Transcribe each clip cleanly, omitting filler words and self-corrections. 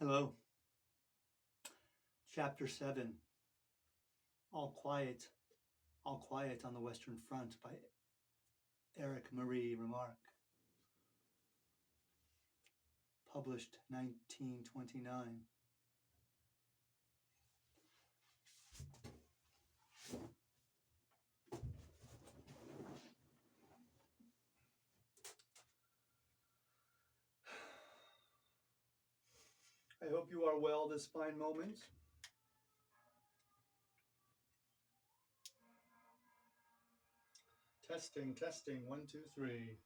Hello. Chapter 7. All Quiet, All Quiet on the Western Front by Eric Marie Remarque. Published 1929. I hope you are well this fine moment. Testing, testing, 1, 2, 3.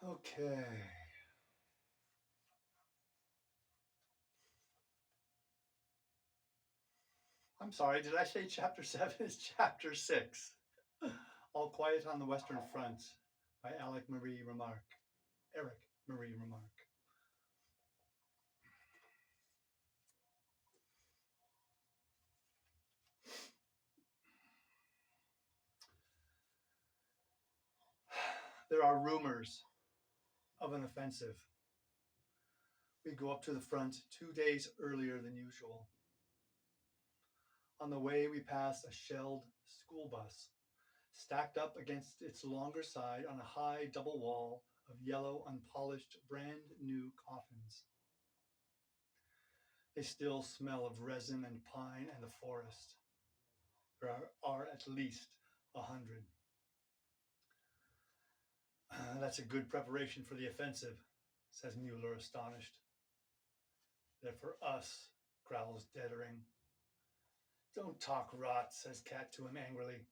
Okay. I'm sorry, did I say chapter 7? It's chapter 6. All Quiet on the Western Front by Eric Marie Remarque. There are rumors of an offensive. We go up to the front 2 days earlier than usual. On the way, we pass a shelled school bus, stacked up against its longer side on a high double wall of yellow, unpolished, brand new coffins. They still smell of resin and pine and the forest. There are at least 100. That's a good preparation for the offensive, says Mueller, astonished. They're for us, growls Dettering. Don't talk rot, says Cat to him angrily.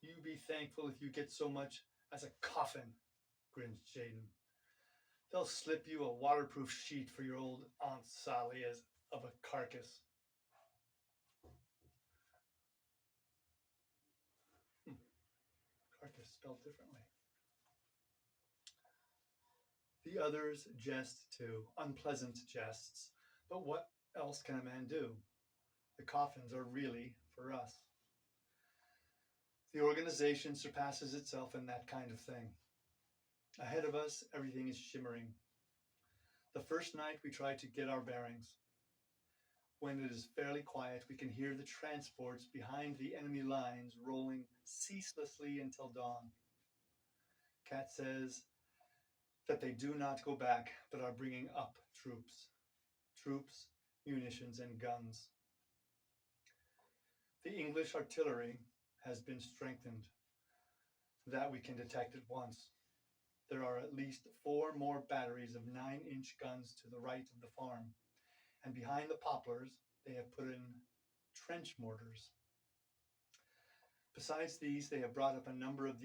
You be thankful if you get so much as a coffin, grins Jaden. They'll slip you a waterproof sheet for your old Aunt Sally as of a carcass. Carcass spelled differently. The others jest too, unpleasant jests. But what else can a man do? The coffins are really for us. The organization surpasses itself in that kind of thing. Ahead of us, everything is shimmering. The first night we try to get our bearings. When it is fairly quiet, we can hear the transports behind the enemy lines rolling ceaselessly until dawn. Cat says that they do not go back, but are bringing up troops, munitions, and guns. The English artillery has been strengthened. That we can detect at once. There are at least 4 more batteries of 9-inch guns to the right of the farm, and behind the poplars they have put in trench mortars. Besides these, they have brought up a number of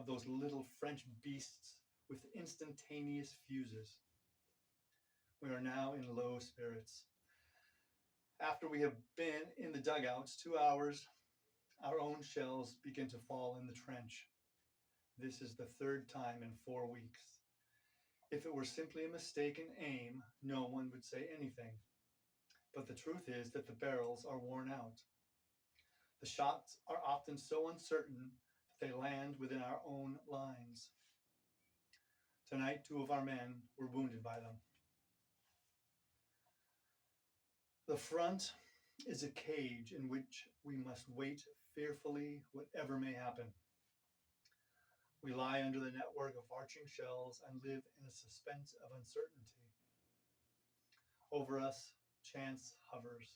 those little French beasts with instantaneous fuses. We are now in low spirits. After we have been in the dugouts 2 hours, our own shells begin to fall in the trench. This is the 3rd time in 4 weeks. If it were simply a mistaken aim, no one would say anything. But the truth is that the barrels are worn out. The shots are often so uncertain that they land within our own lines. Tonight, 2 of our men were wounded by them. The front is a cage in which we must wait fearfully whatever may happen. We lie under the network of arching shells and live in a suspense of uncertainty. Over us, chance hovers.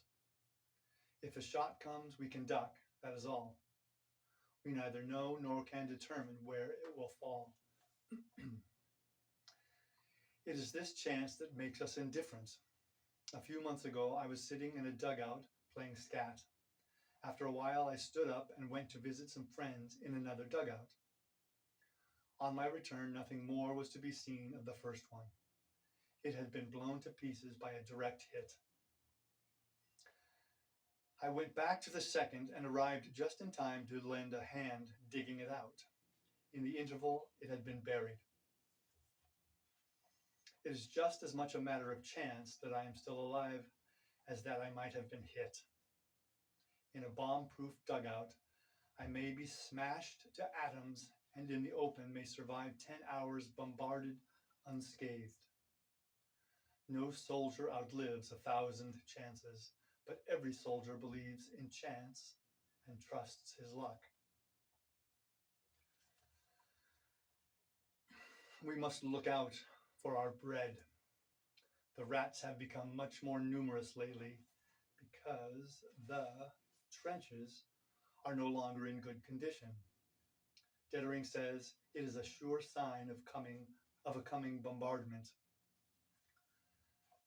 If a shot comes, we can duck, that is all. We neither know nor can determine where it will fall. It is this chance that makes us indifferent. A few months ago, I was sitting in a dugout playing scat. After a while, I stood up and went to visit some friends in another dugout. On my return, nothing more was to be seen of the first one. It had been blown to pieces by a direct hit. I went back to the second and arrived just in time to lend a hand digging it out. In the interval, it had been buried. It is just as much a matter of chance that I am still alive as that I might have been hit. in a bomb-proof dugout, I may be smashed to atoms and in the open may survive 10 hours bombarded unscathed. No soldier outlives 1,000 chances, but every soldier believes in chance and trusts his luck. We must look out for our bread. The rats have become much more numerous lately because the trenches are no longer in good condition. Dettering says it is a sure sign of a coming bombardment.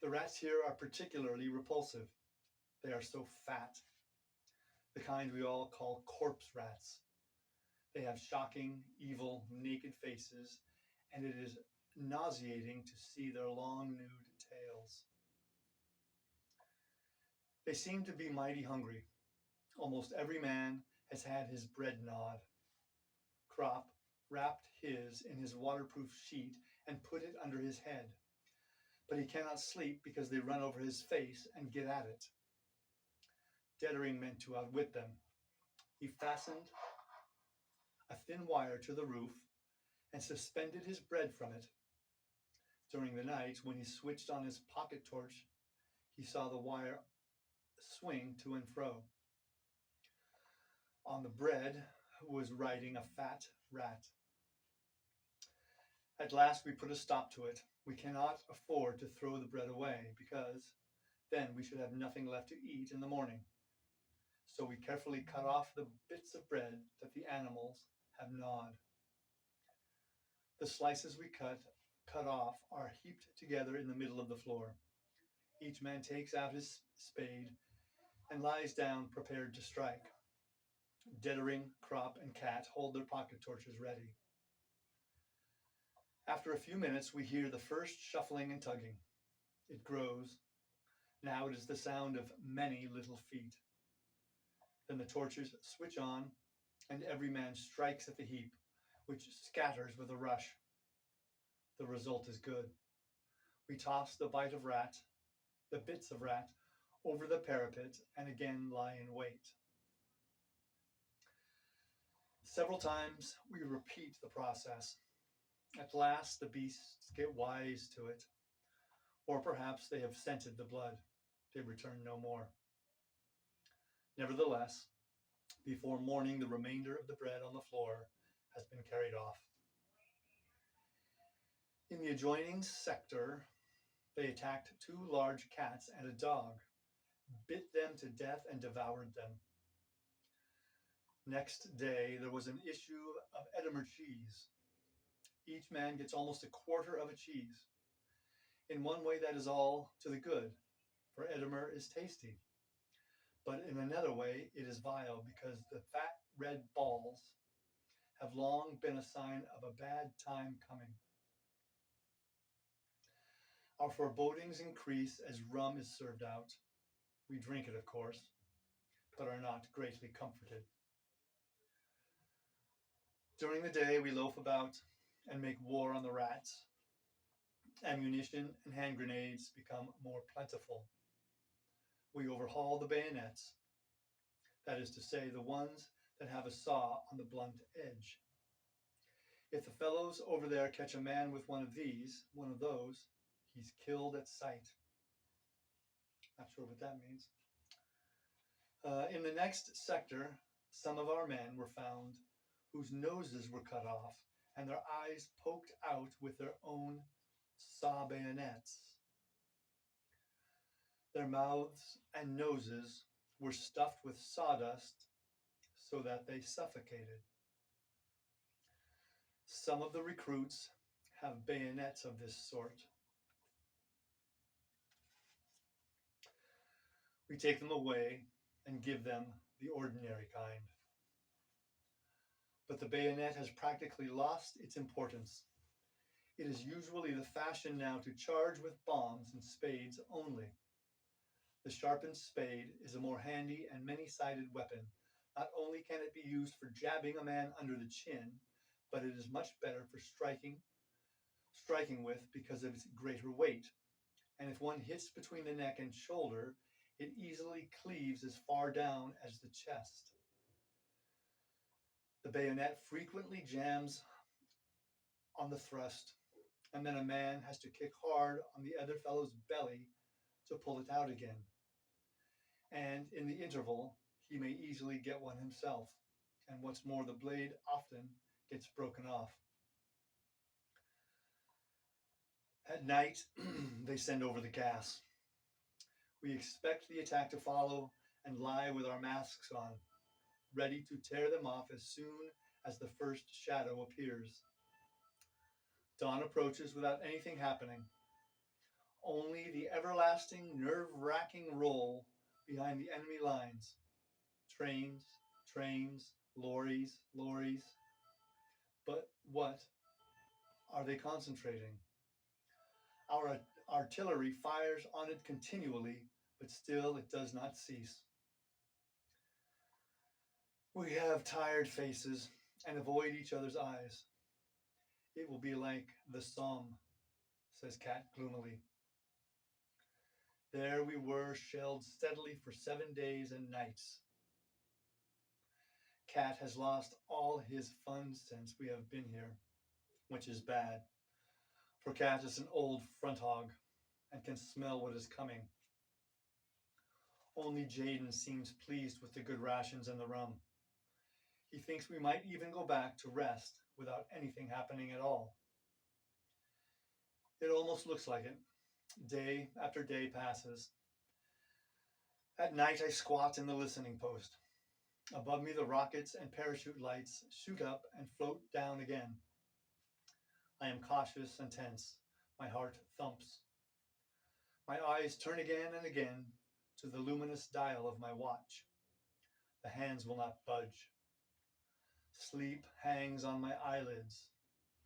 The rats here are particularly repulsive. They are so fat, the kind we all call corpse rats. They have shocking, evil, naked faces, and it is nauseating to see their long, nude tails. They seem to be mighty hungry. Almost every man has had his bread gnawed. Crop wrapped his in his waterproof sheet and put it under his head. But he cannot sleep because they run over his face and get at it. Dettering meant to outwit them. He fastened a thin wire to the roof and suspended his bread from it. During the night, when he switched on his pocket torch, he saw the wire swing to and fro. On the bread was riding a fat rat. At last we put a stop to it. We cannot afford to throw the bread away because then we should have nothing left to eat in the morning. So we carefully cut off the bits of bread that the animals have gnawed. The slices we cut off are heaped together in the middle of the floor. Each man takes out his spade and lies down prepared to strike. Dettering, Crop, and Cat hold their pocket torches ready. After a few minutes, we hear the first shuffling and tugging. It grows. Now it is the sound of many little feet. Then the torches switch on, and every man strikes at the heap, which scatters with a rush. The result is good. We toss the bits of rat, over the parapet and again lie in wait. Several times we repeat the process. At last the beasts get wise to it, or perhaps they have scented the blood. They return no more. Nevertheless, before morning, the remainder of the bread on the floor has been carried off. In the adjoining sector, they attacked 2 large cats and a dog, bit them to death, and devoured them. Next day, there was an issue of Edamame cheese. Each man gets almost a quarter of a cheese. In one way, that is all to the good, for Edamame is tasty. But in another way, it is vile because the fat red balls have long been a sign of a bad time coming. Our forebodings increase as rum is served out. We drink it, of course, but are not greatly comforted. During the day, we loaf about and make war on the rats. Ammunition and hand grenades become more plentiful. We overhaul the bayonets, that is to say, the ones that have a saw on the blunt edge. If the fellows over there catch a man with one of those, he's killed at sight. Not sure what that means. In the next sector, some of our men were found whose noses were cut off and their eyes poked out with their own saw bayonets. Their mouths and noses were stuffed with sawdust so that they suffocated. Some of the recruits have bayonets of this sort. We take them away and give them the ordinary kind. But the bayonet has practically lost its importance. It is usually the fashion now to charge with bombs and spades only. The sharpened spade is a more handy and many-sided weapon. Not only can it be used for jabbing a man under the chin, but it is much better for striking with because of its greater weight. And if one hits between the neck and shoulder, It easily cleaves as far down as the chest. The bayonet frequently jams on the thrust, and then a man has to kick hard on the other fellow's belly to pull it out again. And in the interval, he may easily get one himself. And what's more, the blade often gets broken off. At night, they send over the gas. We expect the attack to follow and lie with our masks on, ready to tear them off as soon as the first shadow appears. Dawn approaches without anything happening, only the everlasting nerve-wracking roll behind the enemy lines. Trains, trains, lorries, lorries. But what are they concentrating? Our artillery fires on it continually, but still it does not cease. We have tired faces and avoid each other's eyes. It will be like the Somme, says Kat gloomily. There we were, shelled steadily for 7 days and nights. Kat has lost all his fun since we have been here, which is bad, for Kat is an old front hog and can smell what is coming. Only Jaden seems pleased with the good rations and the rum. He thinks we might even go back to rest without anything happening at all. It almost looks like it. Day after day passes. At night I squat in the listening post. Above me the rockets and parachute lights shoot up and float down again. I am cautious and tense. My heart thumps. My eyes turn again and again to the luminous dial of my watch. The hands will not budge. Sleep hangs on my eyelids.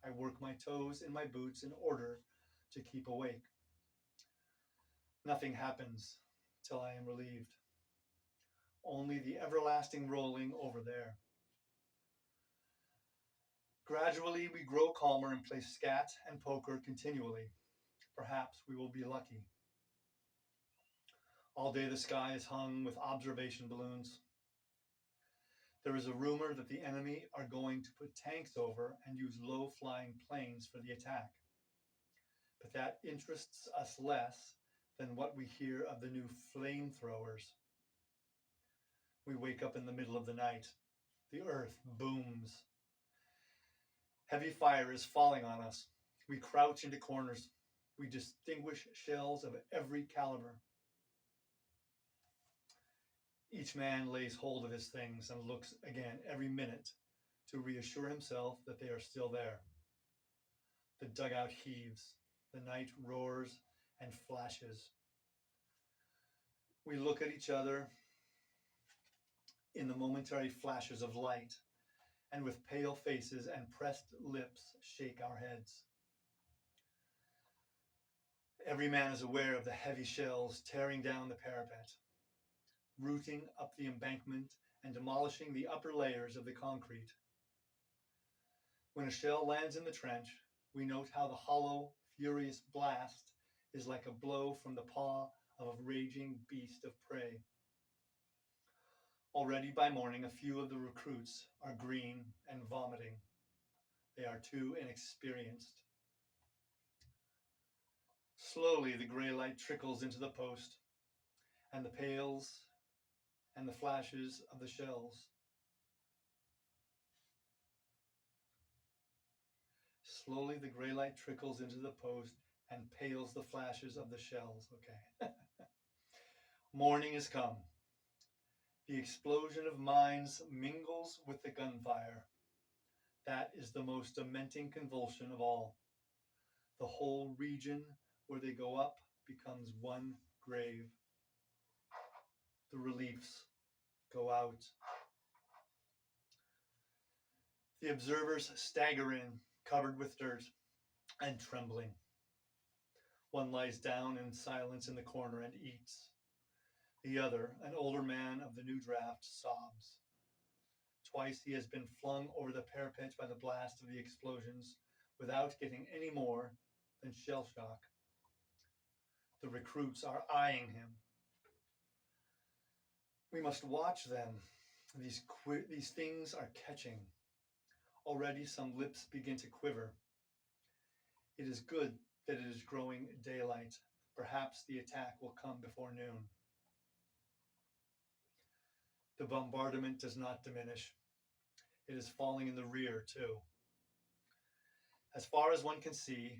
I work my toes in my boots in order to keep awake. Nothing happens till I am relieved. Only the everlasting rolling over there. Gradually we grow calmer and play scat and poker continually. Perhaps we will be lucky. All day the sky is hung with observation balloons. There is a rumor that the enemy are going to put tanks over and use low-flying planes for the attack. But that interests us less than what we hear of the new flamethrowers. We wake up in the middle of the night. The earth booms. Heavy fire is falling on us. We crouch into corners. We distinguish shells of every caliber. Each man lays hold of his things and looks again every minute to reassure himself that they are still there. The dugout heaves. The night roars and flashes. We look at each other in the momentary flashes of light, and with pale faces and pressed lips shake our heads. Every man is aware of the heavy shells tearing down the parapet, rooting up the embankment and demolishing the upper layers of the concrete. When a shell lands in the trench, we note how the hollow, furious blast is like a blow from the paw of a raging beast of prey. Already by morning, a few of the recruits are green and vomiting. They are too inexperienced. Slowly, the gray light trickles into the post, and the pales and the flashes of the shells. Slowly, the gray light trickles into the post and pales the flashes of the shells. Okay. Morning has come. The explosion of mines mingles with the gunfire. That is the most dementing convulsion of all. The whole region where they go up becomes one grave. The reliefs go out. The observers stagger in, covered with dirt and trembling. One lies down in silence in the corner and eats. The other, an older man of the new draft, sobs. Twice he has been flung over the parapet by the blast of the explosions without getting any more than shell shock. The recruits are eyeing him. We must watch them. These things are catching. Already some lips begin to quiver. It is good that it is growing daylight. Perhaps the attack will come before noon. The bombardment does not diminish. It is falling in the rear, too. As far as one can see,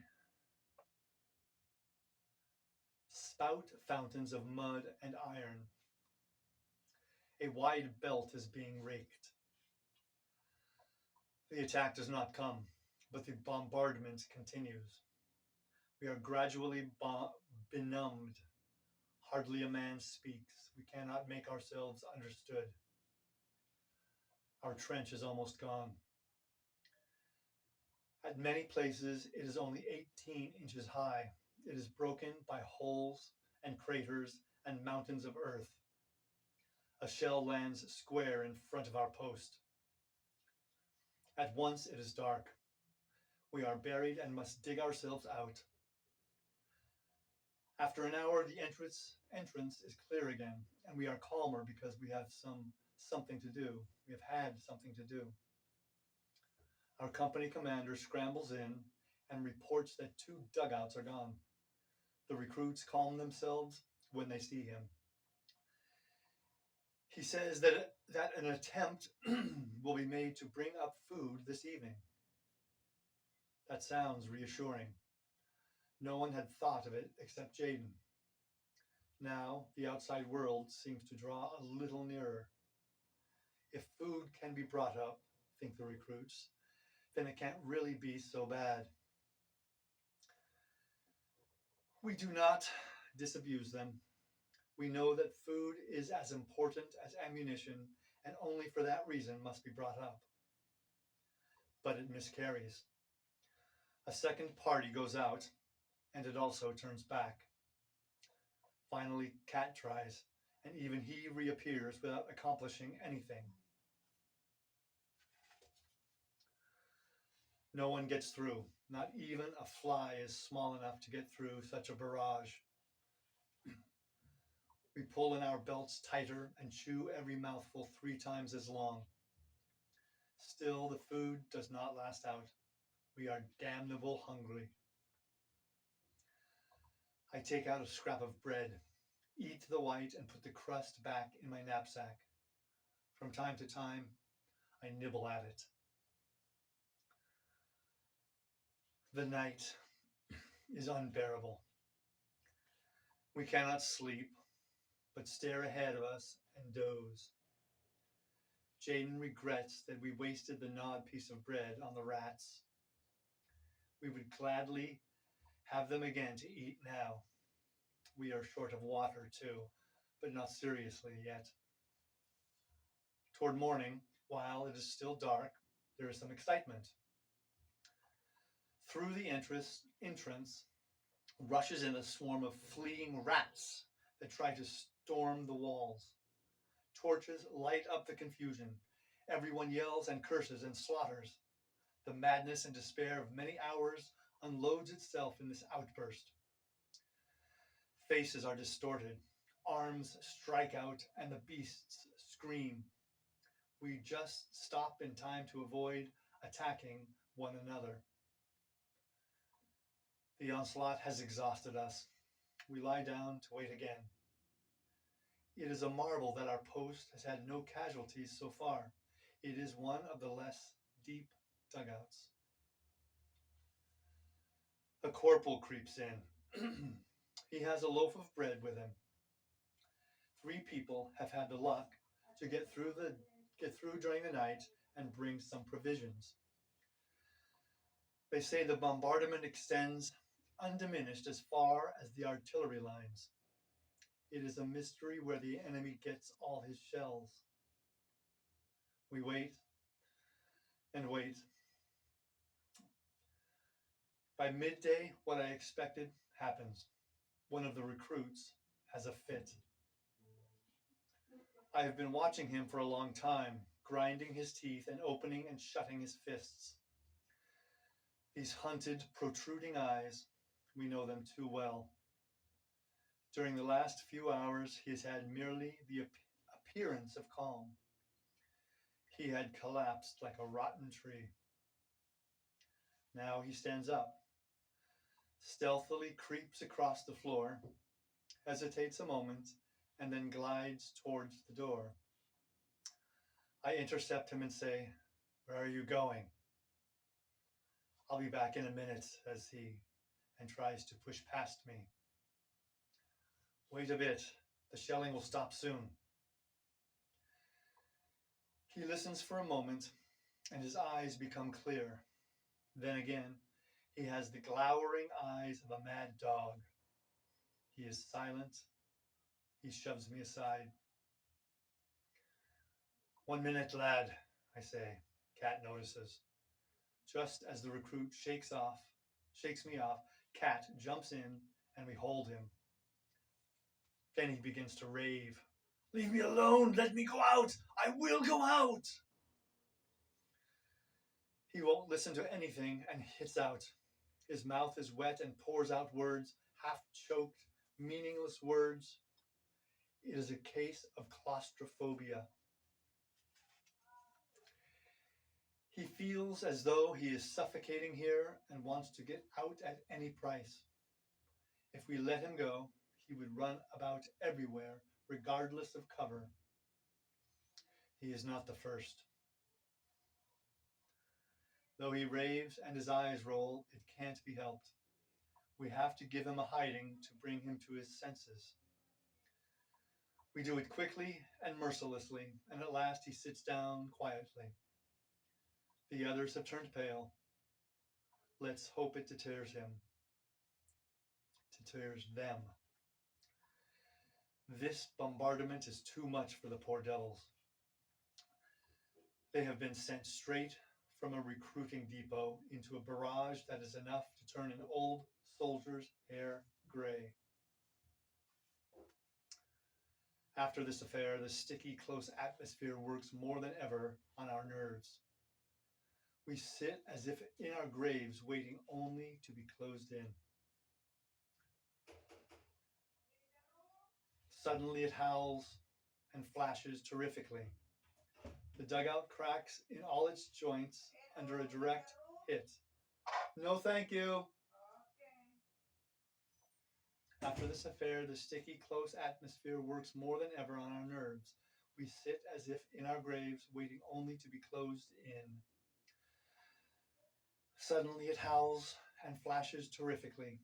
spout fountains of mud and iron. A wide belt is being raked. The attack does not come, but the bombardment continues. We are gradually benumbed. Hardly a man speaks. We cannot make ourselves understood. Our trench is almost gone. At many places, it is only 18 inches high. It is broken by holes and craters and mountains of earth. A shell lands square in front of our post. At once it is dark. We are buried and must dig ourselves out. After an hour, the entrance is clear again, and we are calmer because we have something to do. We have had something to do. Our company commander scrambles in and reports that 2 dugouts are gone. The recruits calm themselves when they see him. He says that an attempt will be made to bring up food this evening. That sounds reassuring. No one had thought of it except Jaden. Now the outside world seems to draw a little nearer. If food can be brought up, think the recruits, then it can't really be so bad. We do not disabuse them. We know that food is as important as ammunition, and only for that reason must be brought up. But it miscarries. A second party goes out, and it also turns back. Finally, Cat tries, and even he reappears without accomplishing anything. No one gets through. Not even a fly is small enough to get through such a barrage. We pull in our belts tighter and chew every mouthful 3 times as long. Still, the food does not last out. We are damnable hungry. I take out a scrap of bread, eat the white, and put the crust back in my knapsack. From time to time, I nibble at it. The night is unbearable. We cannot sleep, but stare ahead of us and doze. Jaden regrets that we wasted the gnawed piece of bread on the rats. We would gladly have them again to eat now. We are short of water too, but not seriously yet. Toward morning, while it is still dark, there is some excitement. Through the entrance rushes in a swarm of fleeing rats that try to storm the walls. Torches light up the confusion. Everyone yells and curses and slaughters. The madness and despair of many hours unloads itself in this outburst. Faces are distorted. Arms strike out and the beasts scream. We just stop in time to avoid attacking one another. The onslaught has exhausted us. We lie down to wait again. It is a marvel that our post has had no casualties so far. It is one of the less deep dugouts. A corporal creeps in. He has a loaf of bread with him. 3 people have had the luck to get through during the night and bring some provisions. They say the bombardment extends undiminished as far as the artillery lines. It is a mystery where the enemy gets all his shells. We wait and wait. By midday, what I expected happens. One of the recruits has a fit. I have been watching him for a long time, grinding his teeth and opening and shutting his fists. These hunted, protruding eyes, we know them too well. During the last few hours, he has had merely the appearance of calm. He had collapsed like a rotten tree. Now he stands up, stealthily creeps across the floor, hesitates a moment, and then glides towards the door. I intercept him and say, "Where are you going?" "I'll be back in a minute," says he, and tries to push past me. "Wait a bit. The shelling will stop soon." He listens for a moment, and his eyes become clear. Then again, he has the glowering eyes of a mad dog. He is silent. He shoves me aside. "1 minute, lad," I say. Cat notices. Just as the recruit shakes me off, Cat jumps in and we hold him. Then he begins to rave. "Leave me alone! Let me go out! I will go out!" He won't listen to anything and hits out. His mouth is wet and pours out words, half-choked, meaningless words. It is a case of claustrophobia. He feels as though he is suffocating here and wants to get out at any price. If we let him go, he would run about everywhere, regardless of cover. He is not the first. Though he raves and his eyes roll, it can't be helped. We have to give him a hiding to bring him to his senses. We do it quickly and mercilessly, and at last he sits down quietly. The others have turned pale. Let's hope it deters him. Deters them. This bombardment is too much for the poor devils. They have been sent straight from a recruiting depot into a barrage that is enough to turn an old soldier's hair gray. After this affair, the sticky, close atmosphere works more than ever on our nerves. We sit as if in our graves, waiting only to be closed in. Suddenly it howls and flashes terrifically. The dugout cracks in all its joints under a direct hit. "No, thank you." After this affair, the sticky, close atmosphere works more than ever on our nerves. We sit as if in our graves, waiting only to be closed in. Suddenly it howls and flashes terrifically.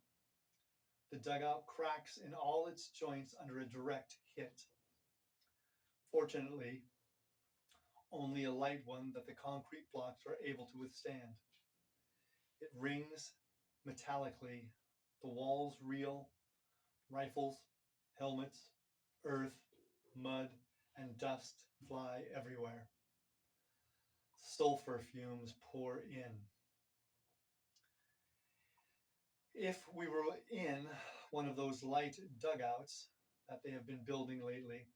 The dugout cracks in all its joints under a direct hit. Fortunately, only a light one that the concrete blocks are able to withstand. It rings metallically. The walls reel. Rifles, helmets, earth, mud, and dust fly everywhere. Sulfur fumes pour in. If we were in one of those light dugouts that they have been building lately,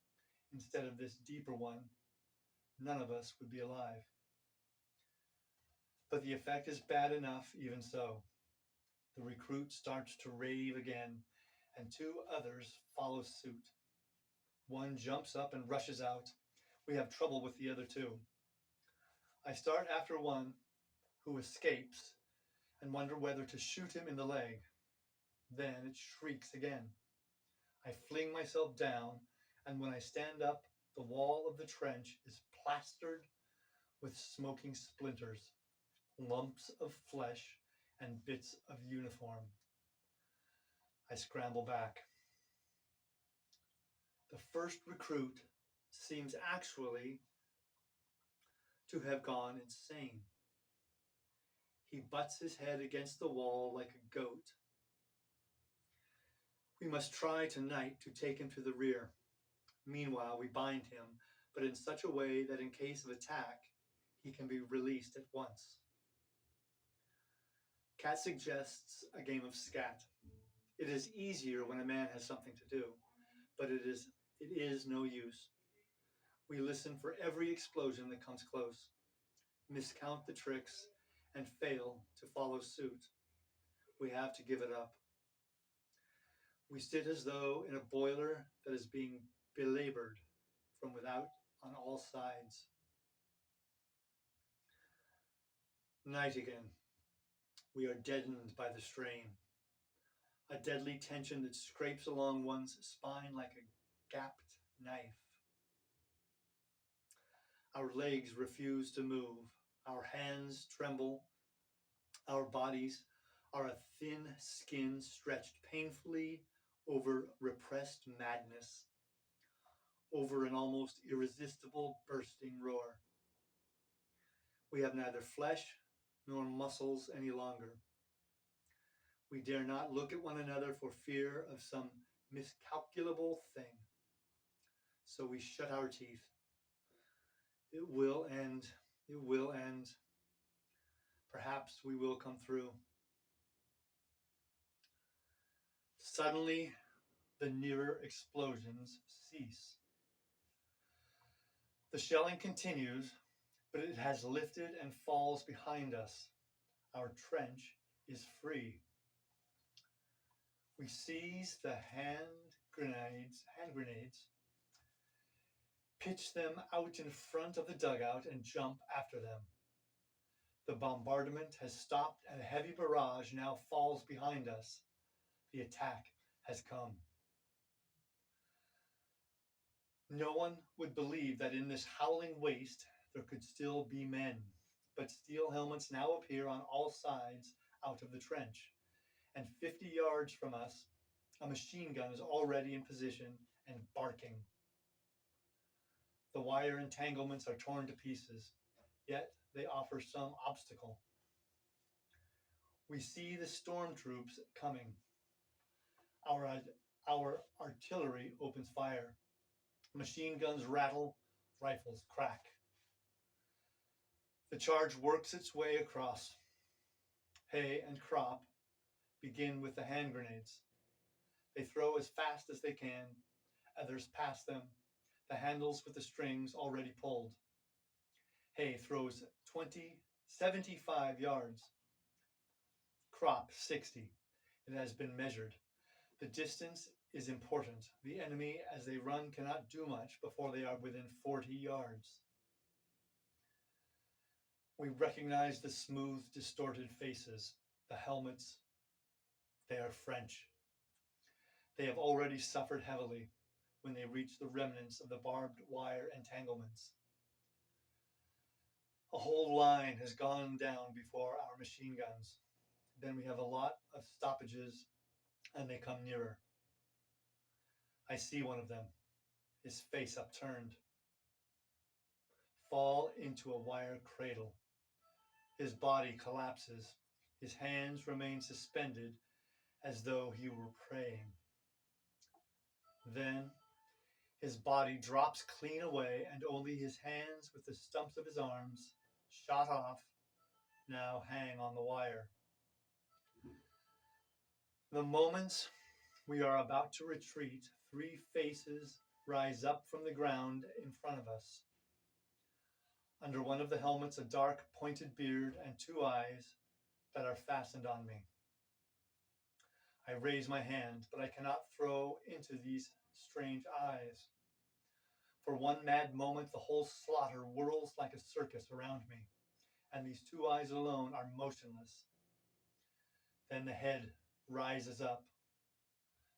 instead of this deeper one, none of us would be alive. But the effect is bad enough even so. The recruit starts to rave again, and two others follow suit. One jumps up and rushes out. We have trouble with the other two. I start after one who escapes and wonder whether to shoot him in the leg. Then it shrieks again. I fling myself down, and when I stand up, the wall of the trench is plastered with smoking splinters, lumps of flesh, and bits of uniform. I scramble back. The first recruit seems actually to have gone insane. He butts his head against the wall like a goat. We must try tonight to take him to the rear. Meanwhile, we bind him, but in such a way that in case of attack, he can be released at once. Cat suggests a game of scat. It is easier when a man has something to do, but it is no use. We listen for every explosion that comes close, miscount the tricks, and fail to follow suit. We have to give it up. We sit as though in a boiler that is being belabored from without on all sides. Night again. We are deadened by the strain, a deadly tension that scrapes along one's spine like a gapped knife. Our legs refuse to move, our hands tremble, our bodies are a thin skin stretched painfully over repressed madness, over an almost irresistible bursting roar. We have neither flesh nor muscles any longer. We dare not look at one another for fear of some miscalculable thing. So we shut our teeth. It will end. It will end. Perhaps we will come through. Suddenly, the nearer explosions cease. The shelling continues, but it has lifted and falls behind us. Our trench is free. We seize the hand grenades, pitch them out in front of the dugout, and jump after them. The bombardment has stopped, and a heavy barrage now falls behind us. The attack has come. No one would believe that in this howling waste there could still be men, but steel helmets now appear on all sides out of the trench, and 50 yards from us, a machine gun is already in position and barking. The wire entanglements are torn to pieces, yet they offer some obstacle. We see the storm troops coming. Our artillery opens fire. Machine guns rattle, rifles crack. The charge works its way across. Hay and crop begin with the hand grenades. They throw as fast as they can. Others pass them, the handles with the strings already pulled. Hay throws 75 yards. Crop 60. It has been measured. The distance is important. The enemy, as they run, cannot do much before they are within 40 yards. We recognize the smooth, distorted faces, the helmets. They are French. They have already suffered heavily when they reach the remnants of the barbed wire entanglements. A whole line has gone down before our machine guns. Then we have a lot of stoppages, and they come nearer. I see one of them, his face upturned, fall into a wire cradle. His body collapses. His hands remain suspended as though he were praying. Then his body drops clean away, and only his hands with the stumps of his arms, shot off, now hang on the wire. The moment we are about to retreat, 3 faces rise up from the ground in front of us. Under one of the helmets, a dark, pointed beard and 2 eyes that are fastened on me. I raise my hand, but I cannot throw into these strange eyes. For one mad moment, the whole slaughter whirls like a circus around me, and these 2 eyes alone are motionless. Then the head rises up,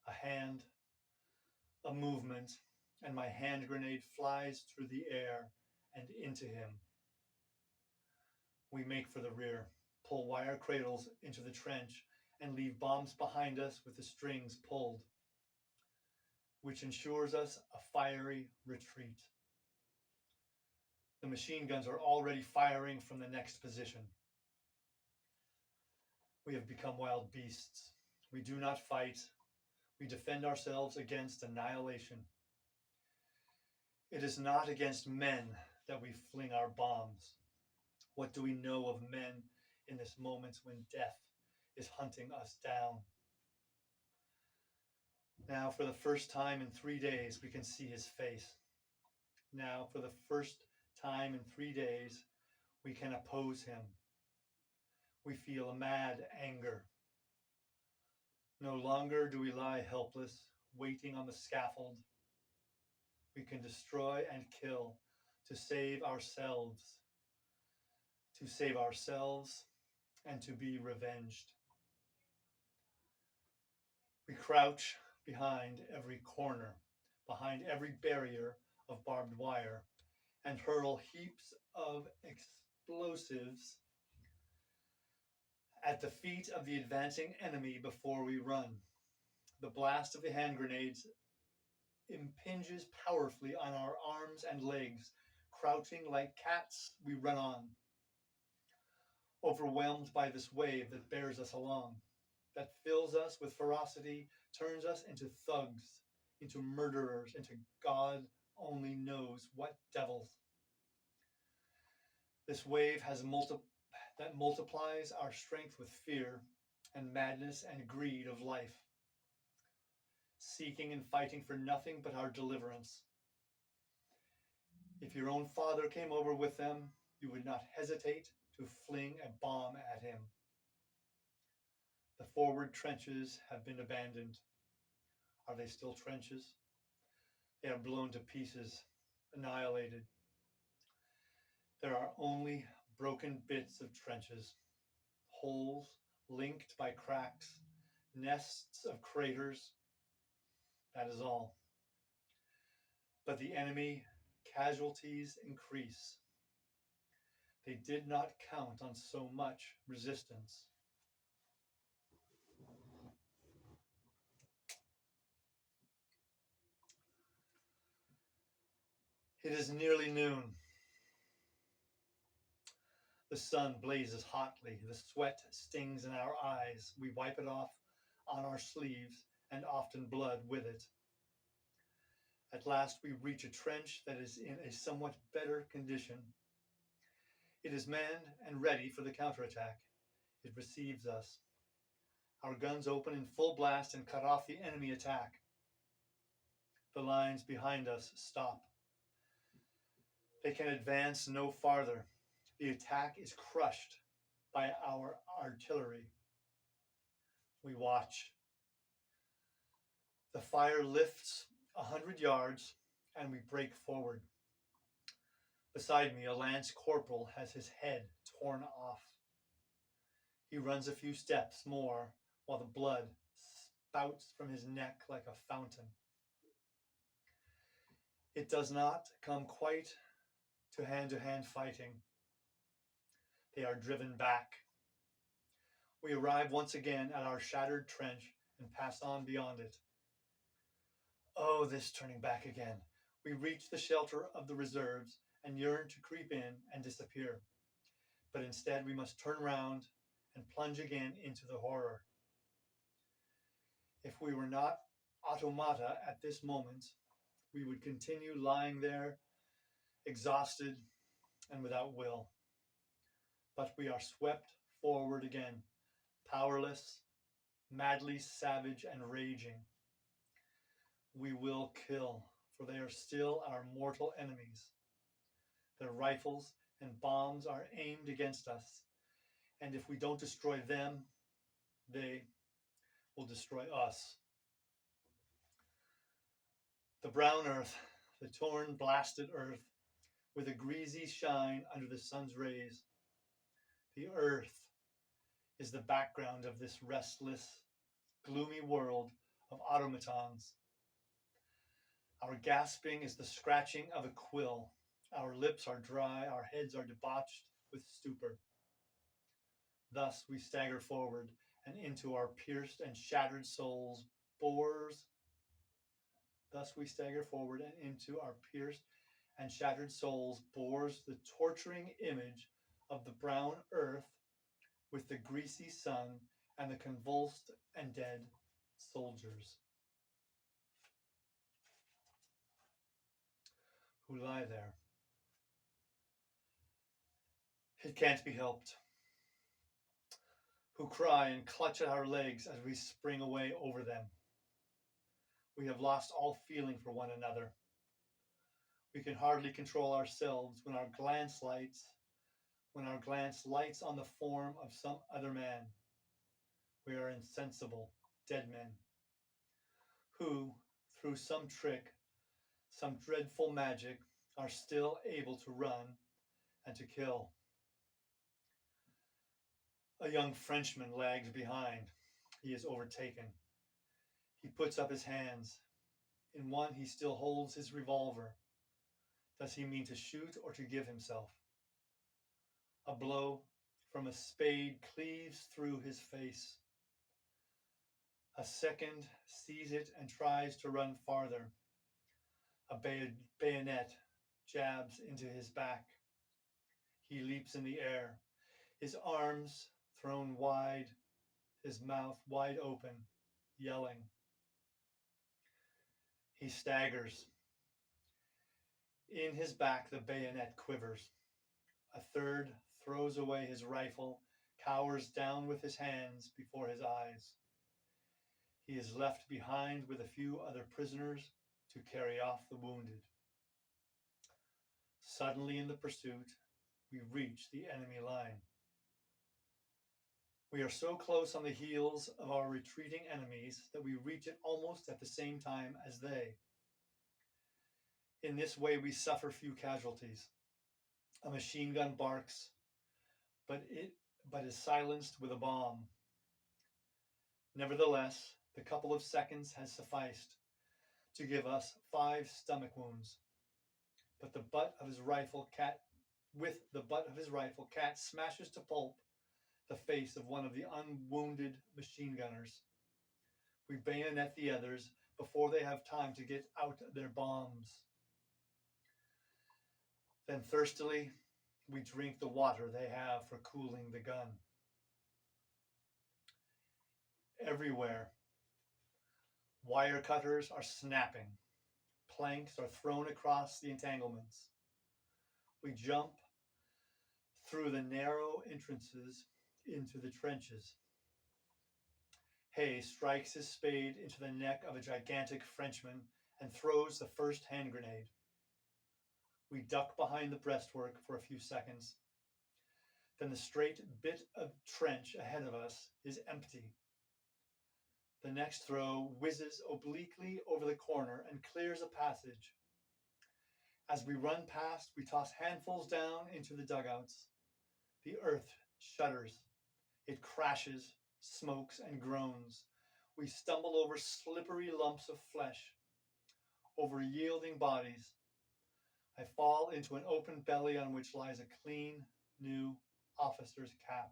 a hand, a movement, and my hand grenade flies through the air and into him. We make for the rear, pull wire cradles into the trench, and leave bombs behind us with the strings pulled, which ensures us a fiery retreat. The machine guns are already firing from the next position. We have become wild beasts. We do not fight. We defend ourselves against annihilation. It is not against men that we fling our bombs. What do we know of men in this moment when death is hunting us down? Now, for the first time in 3 days, we can see his face. Now, for the first time in 3 days, we can oppose him. We feel a mad anger. No longer do we lie helpless, waiting on the scaffold. We can destroy and kill to save ourselves, and to be revenged. We crouch behind every corner, behind every barrier of barbed wire, and hurl heaps of explosives at the feet of the advancing enemy before we run. The blast of the hand grenades impinges powerfully on our arms and legs. Crouching like cats, we run on, overwhelmed by this wave that bears us along, that fills us with ferocity, turns us into thugs, into murderers, into God only knows what devils. This wave that multiplies our strength with fear and madness and greed of life, seeking and fighting for nothing but our deliverance. If your own father came over with them, you would not hesitate to fling a bomb at him. The forward trenches have been abandoned. Are they still trenches? They are blown to pieces, annihilated. There are only broken bits of trenches, holes linked by cracks, nests of craters. That is all. But the enemy casualties increase. They did not count on so much resistance. It is nearly noon. The sun blazes hotly. The sweat stings in our eyes. We wipe it off on our sleeves, and often blood with it. At last we reach a trench that is in a somewhat better condition. It is manned and ready for the counterattack. It receives us. Our guns open in full blast and cut off the enemy attack. The lines behind us stop. They can advance no farther. The attack is crushed by our artillery. We watch. The fire lifts 100 yards, and we break forward. Beside me, a lance corporal has his head torn off. He runs a few steps more, while the blood spouts from his neck like a fountain. It does not come quite to hand fighting. They are driven back. We arrive once again at our shattered trench and pass on beyond it. Oh, this turning back again. We reach the shelter of the reserves and yearn to creep in and disappear. But instead we must turn round and plunge again into the horror. If we were not automata at this moment, we would continue lying there, exhausted and without will. But we are swept forward again, powerless, madly savage and raging. We will kill, for they are still our mortal enemies. Their rifles and bombs are aimed against us, and if we don't destroy them, they will destroy us. The brown earth, the torn, blasted earth, with a greasy shine under the sun's rays. The earth is the background of this restless, gloomy world of automatons. Our gasping is the scratching of a quill. Our lips are dry, our heads are debauched with stupor. Thus we stagger forward, and into our pierced and shattered souls bores. Thus we stagger forward, and into our pierced and shattered souls bores the torturing image of the brown earth with the greasy sun and the convulsed and dead soldiers who lie there. It can't be helped. Who cry and clutch at our legs as we spring away over them. We have lost all feeling for one another. We can hardly control ourselves when our glance lights on the form of some other man. We are insensible, dead men, who, through some trick, some dreadful magic, are still able to run and to kill. A young Frenchman lags behind. He is overtaken. He puts up his hands. In one he still holds his revolver. Does he mean to shoot or to give himself? A blow from a spade cleaves through his face. A second sees it and tries to run farther. A bayonet jabs into his back. He leaps in the air, his arms thrown wide, his mouth wide open, yelling. He staggers. In his back, the bayonet quivers. A third throws away his rifle, cowers down with his hands before his eyes. He is left behind with a few other prisoners to carry off the wounded. Suddenly in the pursuit, we reach the enemy line. We are so close on the heels of our retreating enemies that we reach it almost at the same time as they. In this way, we suffer few casualties. A machine gun barks, but is silenced with a bomb. Nevertheless, the couple of seconds has sufficed to give us 5 stomach wounds. But with the butt of his rifle, Cat smashes to pulp the face of one of the unwounded machine gunners. We bayonet the others before they have time to get out their bombs. Then thirstily, we drink the water they have for cooling the gun. Everywhere, wire cutters are snapping. Planks are thrown across the entanglements. We jump through the narrow entrances into the trenches. Hay strikes his spade into the neck of a gigantic Frenchman and throws the first hand grenade. We duck behind the breastwork for a few seconds. Then the straight bit of trench ahead of us is empty. The next throw whizzes obliquely over the corner and clears a passage. As we run past, we toss handfuls down into the dugouts. The earth shudders. It crashes, smokes, and groans. We stumble over slippery lumps of flesh, over yielding bodies. I fall into an open belly on which lies a clean, new officer's cap.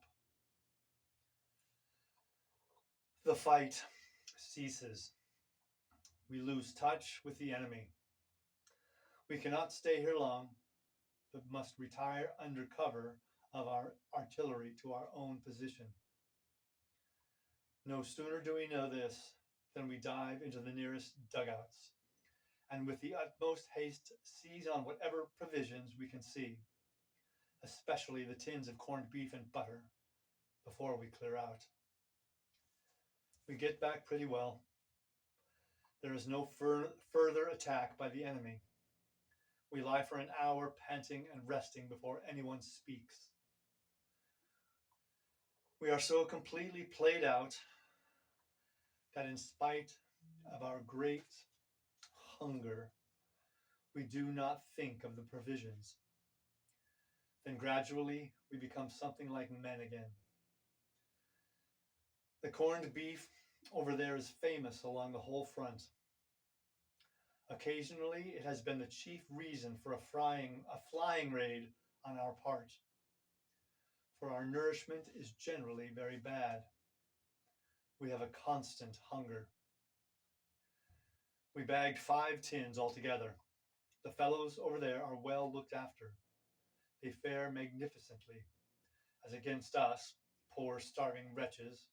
The fight ceases. We lose touch with the enemy. We cannot stay here long, but must retire under cover of our artillery to our own position. No sooner do we know this than we dive into the nearest dugouts, and with the utmost haste seize on whatever provisions we can see, especially the tins of corned beef and butter, before we clear out. We get back pretty well. There is no further attack by the enemy. We lie for an hour panting and resting before anyone speaks. We are so completely played out that in spite of our great hunger, we do not think of the provisions. Then gradually we become something like men again. The corned beef over there is famous along the whole front. Occasionally it has been the chief reason for a flying raid on our part, for our nourishment is generally very bad. We have a constant hunger. We bagged 5 tins altogether. The fellows over there are well looked after. They fare magnificently, as against us, poor starving wretches,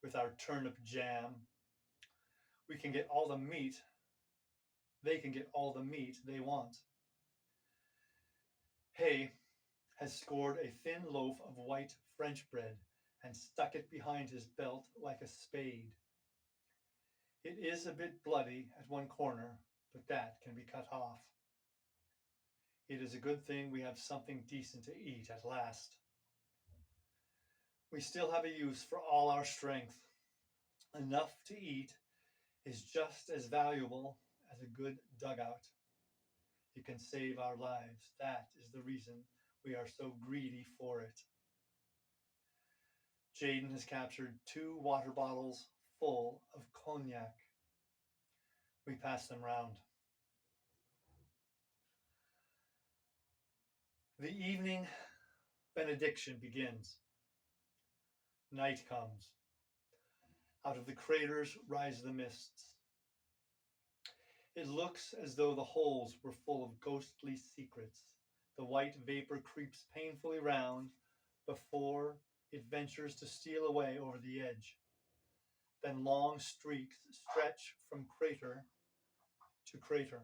with our turnip jam. They can get all the meat they want. Hay has scored a thin loaf of white French bread and stuck it behind his belt like a spade. It is a bit bloody at one corner, but that can be cut off. It is a good thing we have something decent to eat at last. We still have a use for all our strength. Enough to eat is just as valuable as a good dugout. it can save our lives. That is the reason we are so greedy for it. Jaden has captured 2 water bottles full of cognac. We pass them round. The evening benediction begins. Night comes. Out of the craters rise the mists. It looks as though the holes were full of ghostly secrets. The white vapor creeps painfully round before it ventures to steal away over the edge. Then long streaks stretch from crater to crater.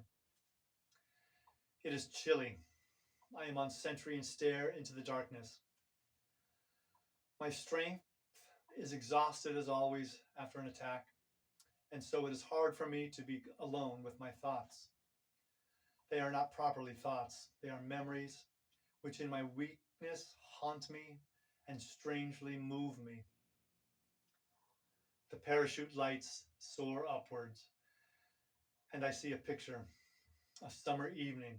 It is chilly. I am on sentry and stare into the darkness. My strength is exhausted as always after an attack, and so it is hard for me to be alone with my thoughts. They are not properly thoughts, they are memories which in my weakness haunt me and strangely move me. The parachute lights soar upwards, and I see a picture, a summer evening.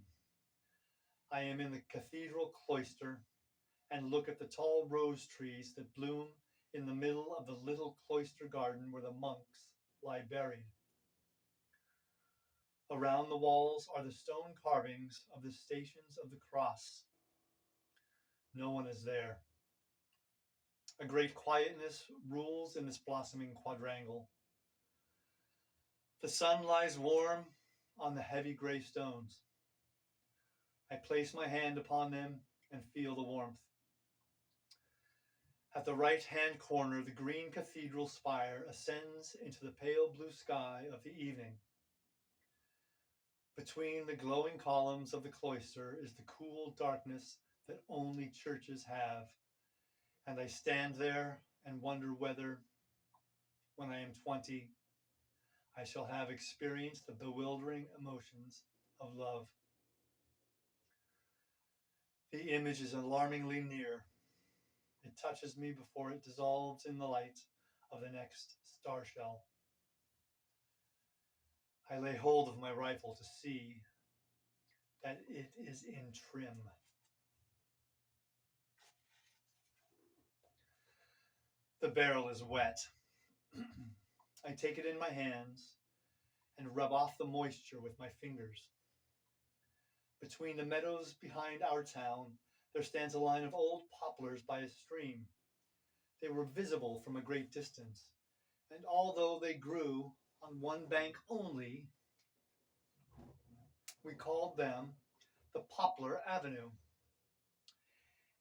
I am in the cathedral cloister and look at the tall rose trees that bloom in the middle of the little cloister garden where the monks lie buried. Around the walls are the stone carvings of the Stations of the Cross. No one is there. A great quietness rules in this blossoming quadrangle. The sun lies warm on the heavy gray stones. I place my hand upon them and feel the warmth. At the right-hand corner, the green cathedral spire ascends into the pale blue sky of the evening. Between the glowing columns of the cloister is the cool darkness that only churches have, and I stand there and wonder whether, when I am 20, I shall have experienced the bewildering emotions of love. The image is alarmingly near. It touches me before it dissolves in the light of the next star shell. I lay hold of my rifle to see that it is in trim. The barrel is wet. I take it in my hands and rub off the moisture with my fingers. Between the meadows behind our town, there stands a line of old poplars by a stream. They were visible from a great distance, and although they grew on one bank only, we called them the Poplar Avenue.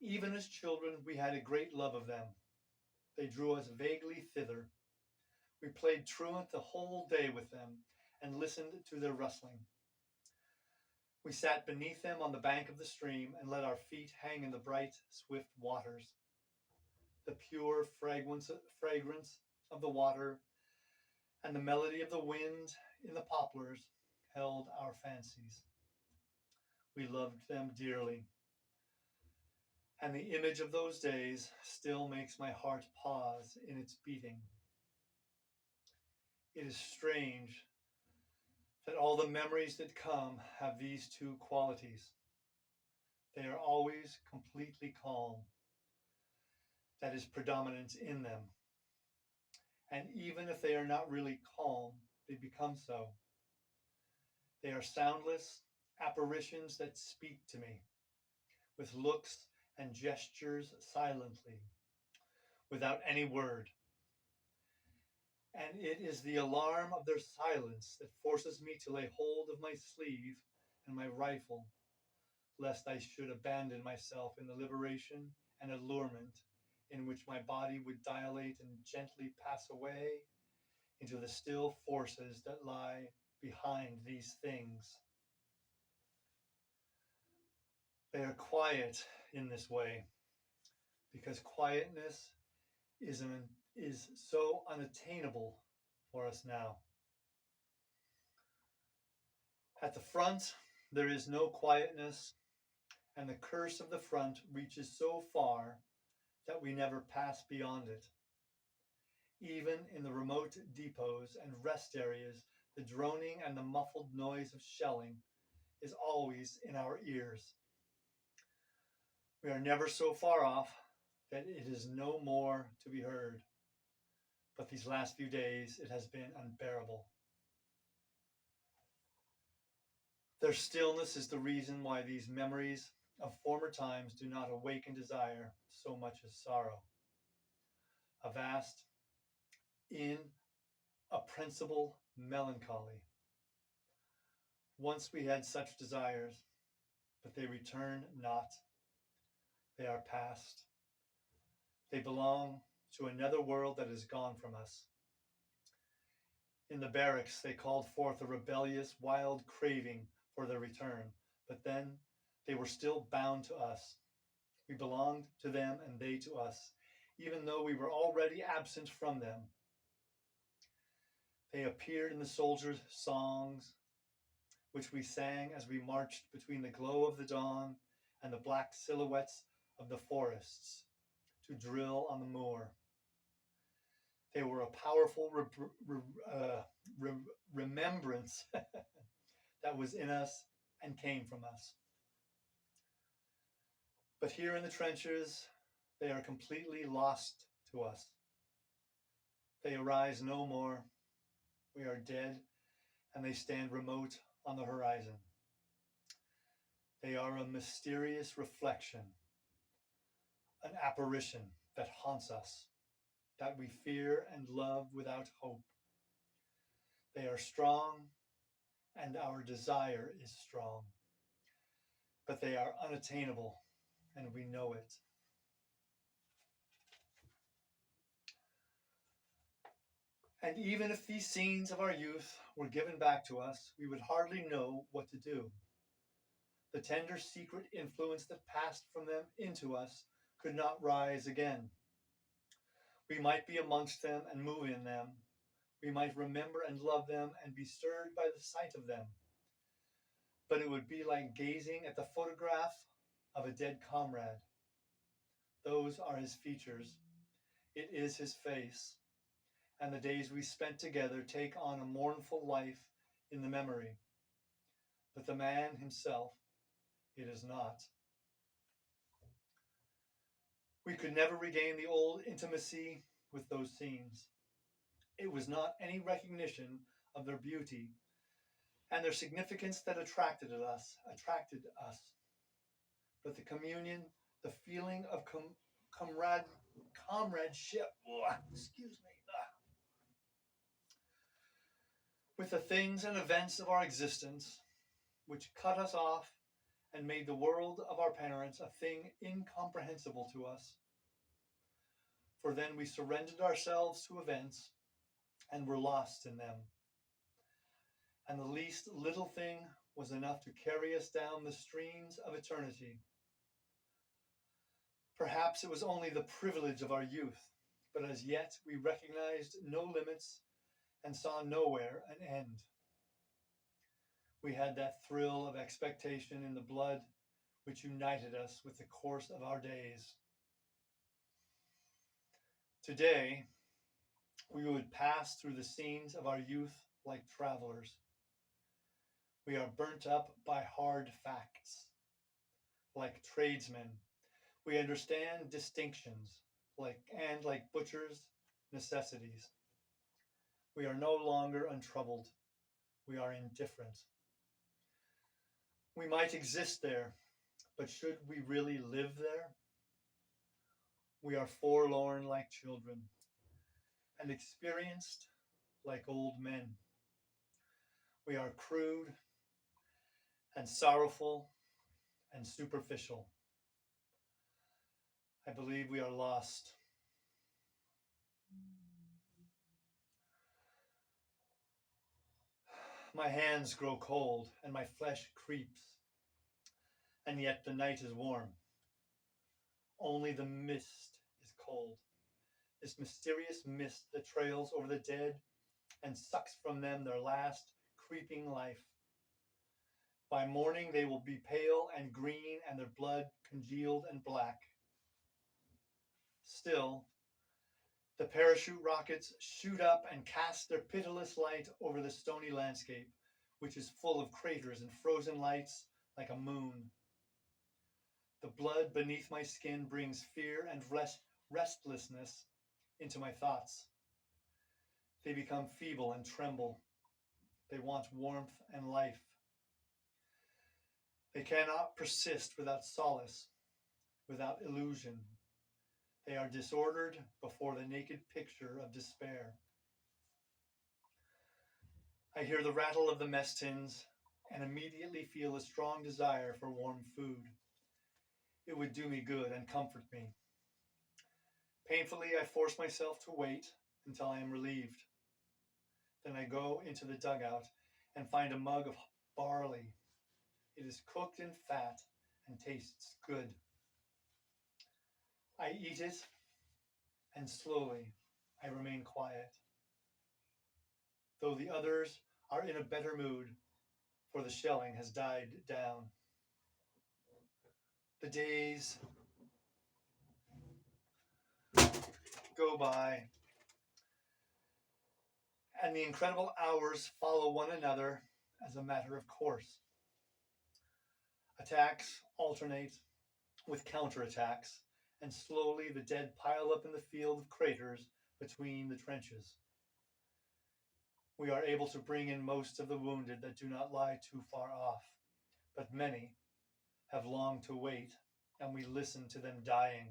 Even as children, we had a great love of them. They drew us vaguely thither. We played truant the whole day with them and listened to their rustling. We sat beneath them on the bank of the stream and let our feet hang in the bright, swift waters. The pure fragrance of the water and the melody of the wind in the poplars held our fancies. We loved them dearly, and the image of those days still makes my heart pause in its beating. It is strange that all the memories that come have these two qualities. They are always completely calm. That is predominant in them. And even if they are not really calm, they become so. They are soundless apparitions that speak to me with looks and gestures silently, without any word. And it is the alarm of their silence that forces me to lay hold of my sleeve and my rifle, lest I should abandon myself in the liberation and allurement in which my body would dilate and gently pass away into the still forces that lie behind these things. They are quiet in this way, because quietness is so unattainable for us now. At the front, there is no quietness, and the curse of the front reaches so far that we never pass beyond it. Even in the remote depots and rest areas, the droning and the muffled noise of shelling is always in our ears. We are never so far off that it is no more to be heard. But these last few days, it has been unbearable. Their stillness is the reason why these memories of former times do not awaken desire so much as sorrow. A vast, inapprehensible melancholy. Once we had such desires, but they return not. They are past. They belong to another world that is gone from us. In the barracks, they called forth a rebellious, wild craving for their return, but then they were still bound to us. We belonged to them and they to us, even though we were already absent from them. They appeared in the soldiers' songs, which we sang as we marched between the glow of the dawn and the black silhouettes of the forests to drill on the moor. They were a powerful remembrance that was in us and came from us. But here in the trenches, they are completely lost to us. They arise no more. We are dead, and they stand remote on the horizon. They are a mysterious reflection, an apparition that haunts us, that we fear and love without hope. They are strong, and our desire is strong, but they are unattainable, and we know it. And even if these scenes of our youth were given back to us, we would hardly know what to do. The tender secret influence that passed from them into us could not rise again. We might be amongst them and move in them. We might remember and love them and be stirred by the sight of them. But it would be like gazing at the photograph of a dead comrade. Those are his features. It is his face. And the days we spent together take on a mournful life in the memory. But the man himself, it is not. We could never regain the old intimacy with those scenes. It was not any recognition of their beauty and their significance that attracted us, but the communion, the feeling of comradeship. Excuse me. With the things and events of our existence, which cut us off and made the world of our parents a thing incomprehensible to us. For then we surrendered ourselves to events and were lost in them. And the least little thing was enough to carry us down the streams of eternity. Perhaps it was only the privilege of our youth, but as yet we recognized no limits and saw nowhere an end. We had that thrill of expectation in the blood which united us with the course of our days. Today, we would pass through the scenes of our youth like travelers. We are burnt up by hard facts. Like tradesmen, we understand distinctions, like butchers, necessities. We are no longer untroubled. We are indifferent. We might exist there, but should we really live there? We are forlorn like children, and experienced like old men. We are crude and sorrowful and superficial. I believe we are lost. My hands grow cold and my flesh creeps, and yet the night is warm. Only the mist is cold. This mysterious mist that trails over the dead and sucks from them their last creeping life. By morning they will be pale and green and their blood congealed and black. Still, the parachute rockets shoot up and cast their pitiless light over the stony landscape, which is full of craters and frozen lights like a moon. The blood beneath my skin brings fear and restlessness into my thoughts. They become feeble and tremble. They want warmth and life. They cannot persist without solace, without illusion. They are disordered before the naked picture of despair. I hear the rattle of the mess tins and immediately feel a strong desire for warm food. It would do me good and comfort me. Painfully, I force myself to wait until I am relieved. Then I go into the dugout and find a mug of barley. It is cooked in fat and tastes good. I eat it, and slowly I remain quiet, though the others are in a better mood, for the shelling has died down. The days go by, and the incredible hours follow one another as a matter of course. Attacks alternate with counterattacks, and slowly the dead pile up in the field of craters between the trenches. We are able to bring in most of the wounded that do not lie too far off, but many have long to wait, and we listen to them dying.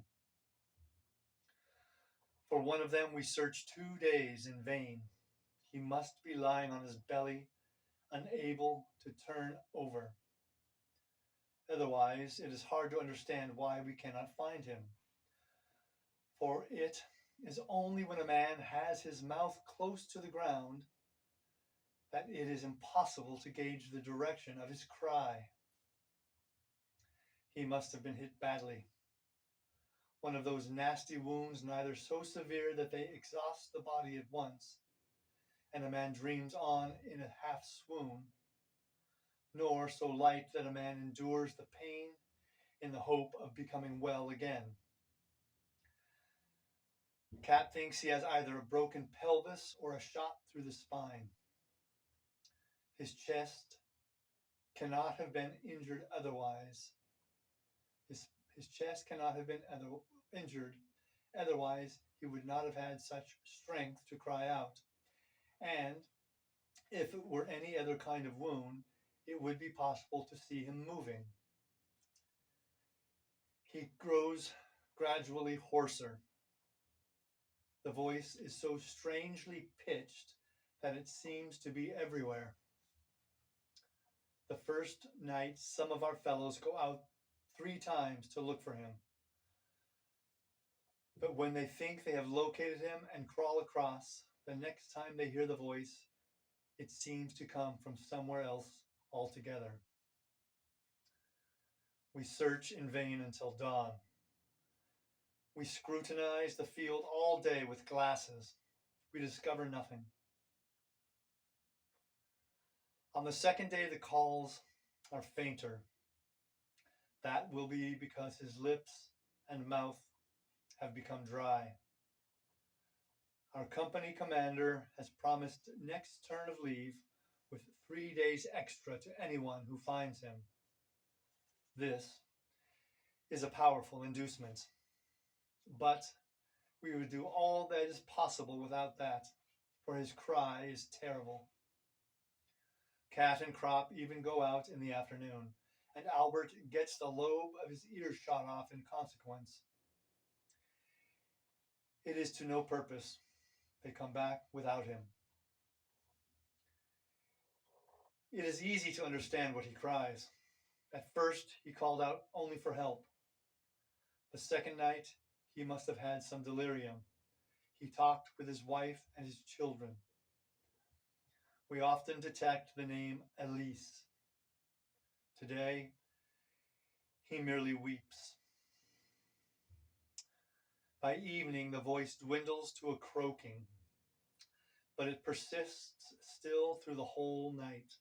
For one of them we search 2 days in vain. He must be lying on his belly, unable to turn over. Otherwise, it is hard to understand why we cannot find him. For it is only when a man has his mouth close to the ground that it is impossible to gauge the direction of his cry. He must have been hit badly. One of those nasty wounds, neither so severe that they exhaust the body at once, and a man dreams on in a half swoon, nor so light that a man endures the pain in the hope of becoming well again. Cat thinks he has either a broken pelvis or a shot through the spine. His chest cannot have been injured otherwise. His chest cannot have been injured, otherwise he would not have had such strength to cry out. And if it were any other kind of wound, it would be possible to see him moving. He grows gradually hoarser. The voice is so strangely pitched that it seems to be everywhere. The first night, some of our fellows go out 3 times to look for him. But when they think they have located him and crawl across, the next time they hear the voice, it seems to come from somewhere else altogether. We search in vain until dawn. We scrutinize the field all day with glasses. We discover nothing. On the second day, the calls are fainter. That will be because his lips and mouth have become dry. Our company commander has promised next turn of leave with 3 days extra to anyone who finds him. This is a powerful inducement, but we would do all that is possible without that, for his cry is terrible. Cat and Crop even go out in the afternoon, and Albert gets the lobe of his ear shot off in consequence. It is to no purpose. They come back without him. It is easy to understand what he cries. At first, he called out only for help. The second night, he must have had some delirium. He talked with his wife and his children. We often detect the name Elise. Today, he merely weeps. By evening, the voice dwindles to a croaking, but it persists still through the whole night.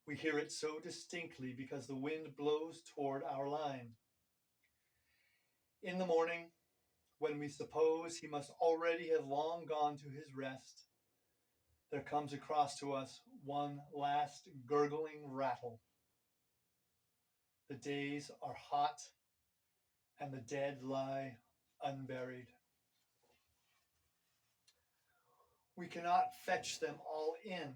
We hear it so distinctly because the wind blows toward our line. In the morning, when we suppose he must already have long gone to his rest, there comes across to us one last gurgling rattle. The days are hot and the dead lie unburied. We cannot fetch them all in.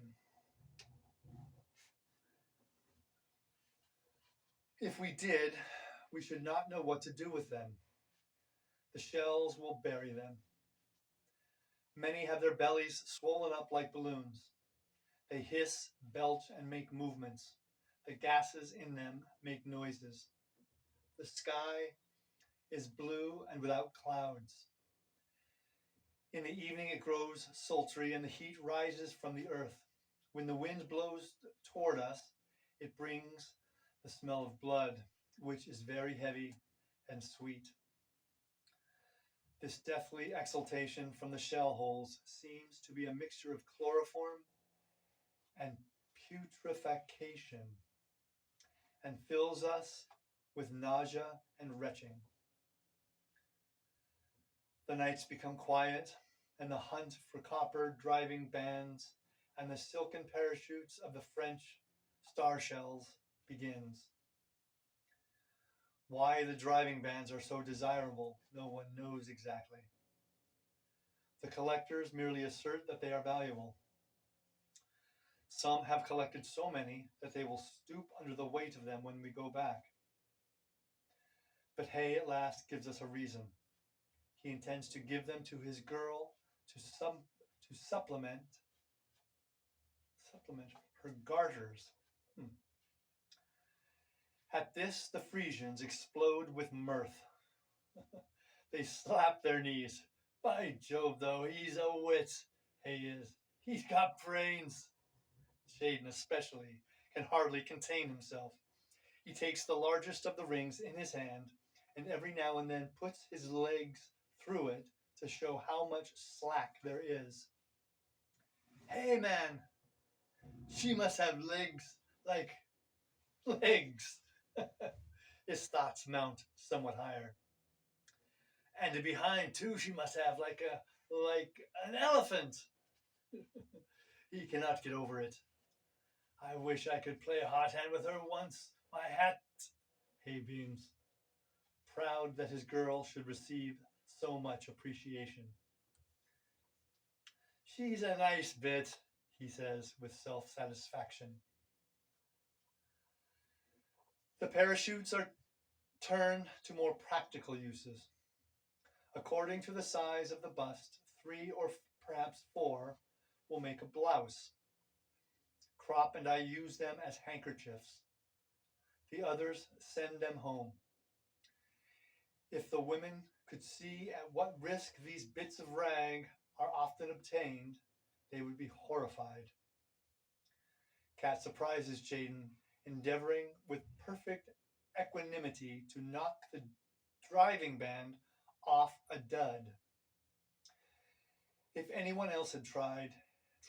If we did, we should not know what to do with them. The shells will bury them. Many have their bellies swollen up like balloons. They hiss, belch, and make movements. The gases in them make noises. The sky is blue and without clouds. In the evening it grows sultry and the heat rises from the earth. When the wind blows toward us, it brings the smell of blood, which is very heavy and sweet. This deathly exhalation from the shell holes seems to be a mixture of chloroform and putrefaction, and fills us with nausea and retching. The nights become quiet, and the hunt for copper driving bands and the silken parachutes of the French star shells begins. Why the driving bands are so desirable, no one knows exactly. The collectors merely assert that they are valuable. Some have collected so many that they will stoop under the weight of them when we go back. But Hay at last gives us a reason. He intends to give them to his girl to supplement her garters. At this, the Frisians explode with mirth. They slap their knees. By Jove, though, he's a wit. Hay is. He's got brains. Shaden, especially, can hardly contain himself. He takes the largest of the rings in his hand and every now and then puts his legs through it to show how much slack there is. Hey, man, she must have legs like legs. His thoughts mount somewhat higher. And behind, too, she must have like an elephant. He cannot get over it. I wish I could play hot hand with her once. My hat, Hay beams, proud that his girl should receive so much appreciation. She's a nice bit, he says with self-satisfaction. The parachutes are turned to more practical uses. According to the size of the bust, 3 or perhaps 4 will make a blouse. Crop and I use them as handkerchiefs. The others send them home. If the women could see at what risk these bits of rag are often obtained, they would be horrified. Cat surprises Jaden, endeavoring with perfect equanimity to knock the driving band off a dud. If anyone else had tried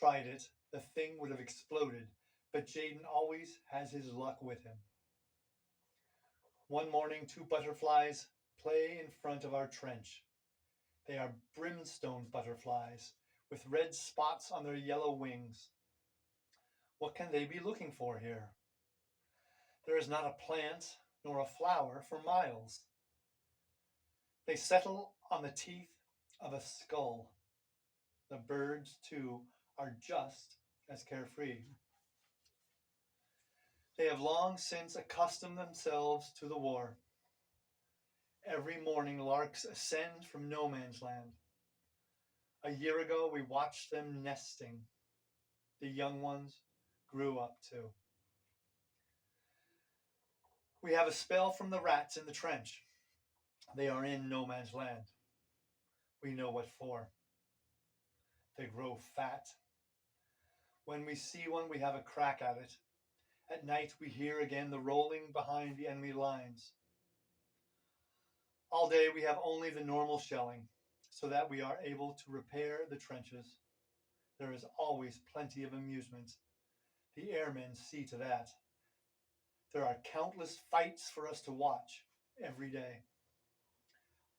it, the thing would have exploded, but Jaden always has his luck with him. One morning, 2 butterflies play in front of our trench. They are brimstone butterflies with red spots on their yellow wings. What can they be looking for here? There is not a plant nor a flower for miles. They settle on the teeth of a skull. The birds, too, are just as carefree. They have long since accustomed themselves to the war. Every morning larks ascend from no man's land. A year ago we watched them nesting. The young ones grew up too. We have a spell from the rats in the trench. They are in no man's land. We know what for. They grow fat. When we see one, we have a crack at it. At night, we hear again the rolling behind the enemy lines. All day, we have only the normal shelling, so that we are able to repair the trenches. There is always plenty of amusement. The airmen see to that. There are countless fights for us to watch every day.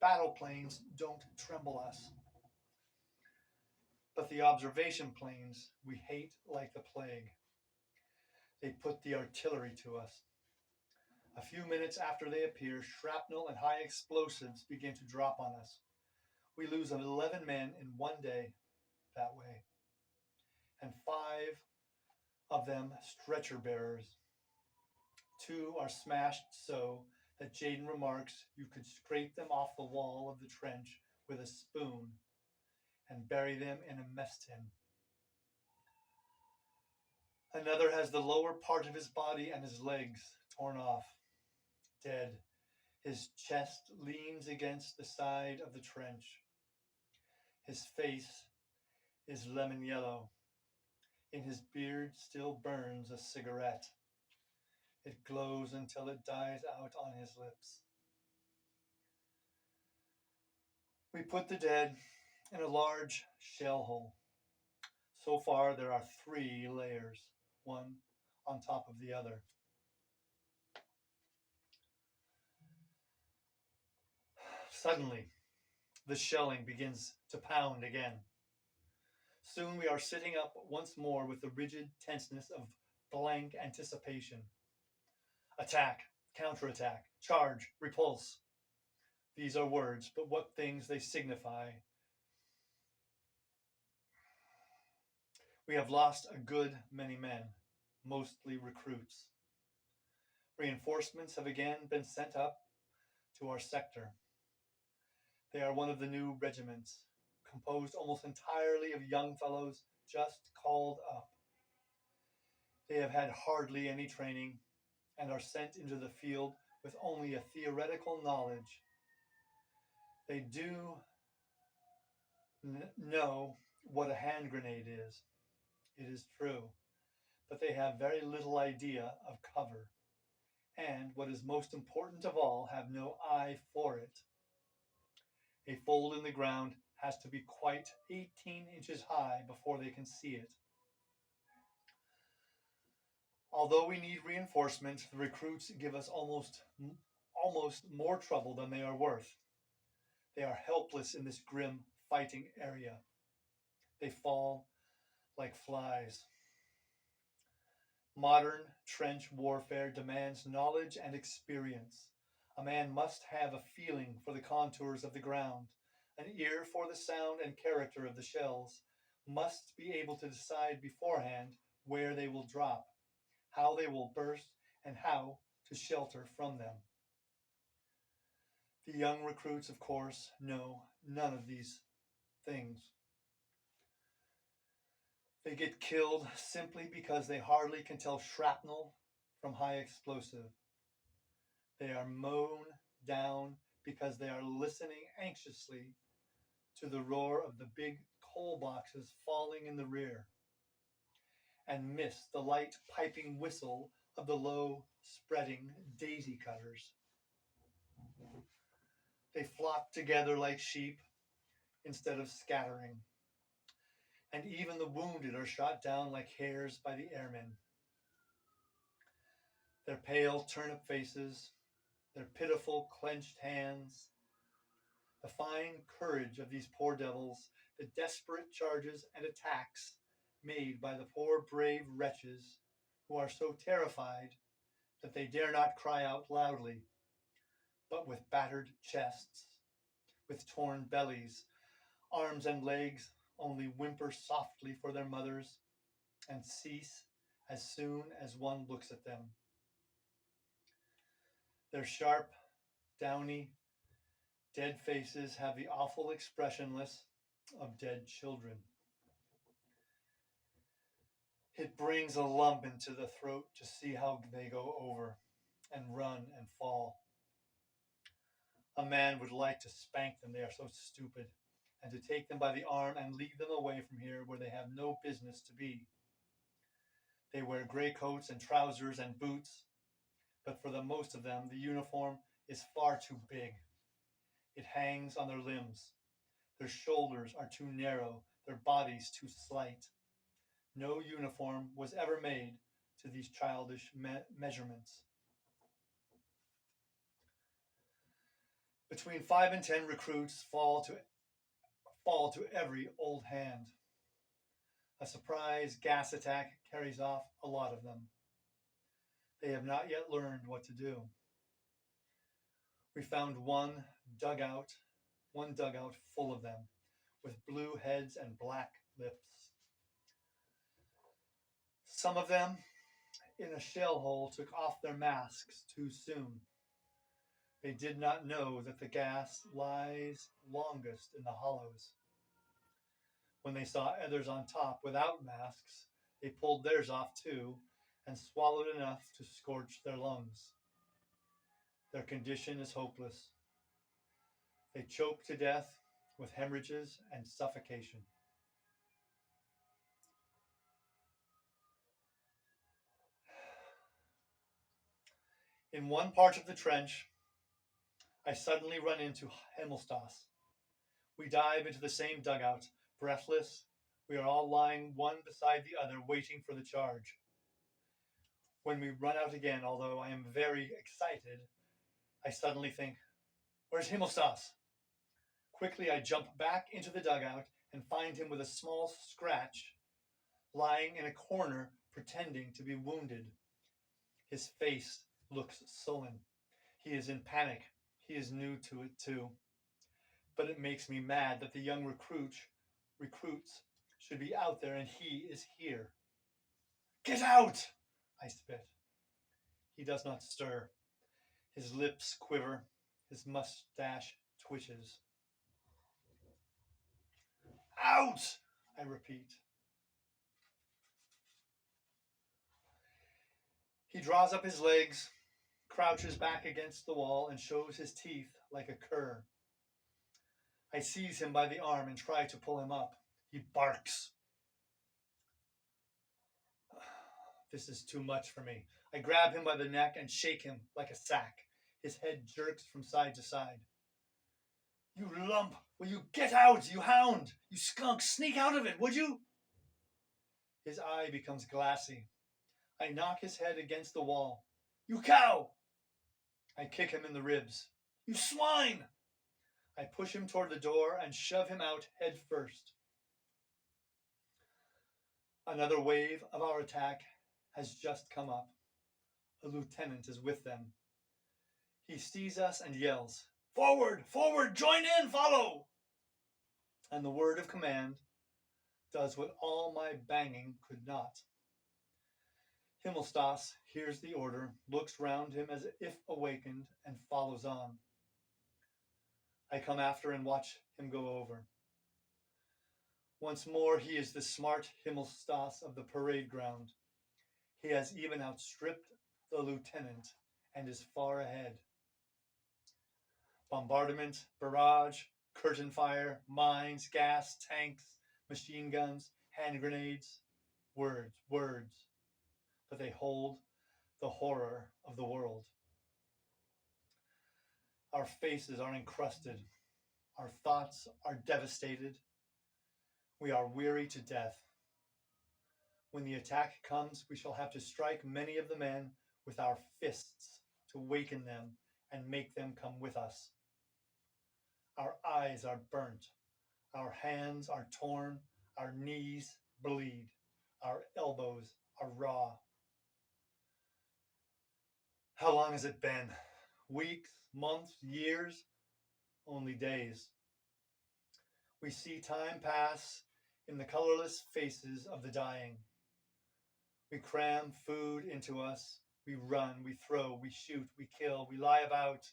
Battle planes don't tremble us. But the observation planes we hate like the plague. They put the artillery to us. A few minutes after they appear, shrapnel and high explosives begin to drop on us. We lose 11 men in one day that way, and 5 of them stretcher bearers. 2 are smashed so that Jaden remarks you could scrape them off the wall of the trench with a spoon and bury them in a mess tin. Another has the lower part of his body and his legs torn off, dead. His chest leans against the side of the trench. His face is lemon yellow. In his beard still burns a cigarette. It glows until it dies out on his lips. We put the dead in a large shell hole. So far, there are 3 layers, one on top of the other. Suddenly, the shelling begins to pound again. Soon we are sitting up once more with the rigid tenseness of blank anticipation. Attack, counterattack, charge, repulse. These are words, but what things they signify. We have lost a good many men, mostly recruits. Reinforcements have again been sent up to our sector. They are one of the new regiments, composed almost entirely of young fellows just called up. They have had hardly any training and are sent into the field with only a theoretical knowledge. They do know what a hand grenade is. It is true, but they have very little idea of cover, and what is most important of all, have no eye for it. A fold in the ground has to be quite 18 inches high before they can see it. Although we need reinforcement, the recruits give us almost more trouble than they are worth. They are helpless in this grim fighting area. They fall like flies. Modern trench warfare demands knowledge and experience. A man must have a feeling for the contours of the ground, an ear for the sound and character of the shells, must be able to decide beforehand where they will drop, how they will burst, and how to shelter from them. The young recruits, of course, know none of these things. They get killed simply because they hardly can tell shrapnel from high explosive. They are mown down because they are listening anxiously to the roar of the big coal boxes falling in the rear and miss the light piping whistle of the low spreading daisy cutters. They flock together like sheep instead of scattering, and even the wounded are shot down like hares by the airmen. Their pale turnip faces, their pitiful clenched hands, the fine courage of these poor devils, the desperate charges and attacks made by the poor brave wretches who are so terrified that they dare not cry out loudly, but with battered chests, with torn bellies, arms and legs only whimper softly for their mothers and cease as soon as one looks at them. Their sharp, downy, dead faces have the awful expressionless of dead children. It brings a lump into the throat to see how they go over and run and fall. A man would like to spank them, they are so stupid, and to take them by the arm and lead them away from here where they have no business to be. They wear gray coats and trousers and boots, but for the most of them, the uniform is far too big. It hangs on their limbs. Their shoulders are too narrow, their bodies too slight. No uniform was ever made to these childish measurements. Between 5 and 10 recruits fall to every old hand. A surprise gas attack carries off a lot of them. They have not yet learned what to do. We found dugout, one dugout full of them, with blue heads and black lips. Some of them, in a shell hole, took off their masks too soon. They did not know that the gas lies longest in the hollows. When they saw others on top without masks, they pulled theirs off too and swallowed enough to scorch their lungs. Their condition is hopeless. They choke to death with hemorrhages and suffocation. In one part of the trench, I suddenly run into Himmelstas. We dive into the same dugout, breathless. We are all lying one beside the other, waiting for the charge. When we run out again, although I am very excited, I suddenly think, where's Himmelstas? Quickly, I jump back into the dugout and find him with a small scratch, lying in a corner, pretending to be wounded. His face looks sullen. He is in panic. He is new to it too. But it makes me mad that the young recruits should be out there and he is here. Get out! I spit. He does not stir. His lips quiver. His mustache twitches. Out! I repeat. He draws up his legs, crouches back against the wall, and shows his teeth like a cur. I seize him by the arm and try to pull him up. He barks. This is too much for me. I grab him by the neck and shake him like a sack. His head jerks from side to side. You lump! Will you get out, you hound? You skunk! Sneak out of it, would you? His eye becomes glassy. I knock his head against the wall. You cow! I kick him in the ribs. You swine! I push him toward the door and shove him out head first. Another wave of our attack has just come up. A lieutenant is with them. He sees us and yells, Forward! Forward! Join in! Follow! And the word of command does what all my banging could not. Himmelstas hears the order, looks round him as if awakened, and follows on. I come after and watch him go over. Once more he is the smart Himmelstas of the parade ground. He has even outstripped the lieutenant and is far ahead. Bombardment, barrage, curtain fire, mines, gas, tanks, machine guns, hand grenades, words, but they hold the horror of the world. Our faces are encrusted. Our thoughts are devastated. We are weary to death. When the attack comes, we shall have to strike many of the men with our fists to waken them and make them come with us. Our eyes are burnt. Our hands are torn. Our knees bleed. Our elbows are raw. How long has it been? Weeks, months, years? Only days. We see time pass in the colorless faces of the dying. We cram food into us. We run, we throw, we shoot, we kill, we lie about.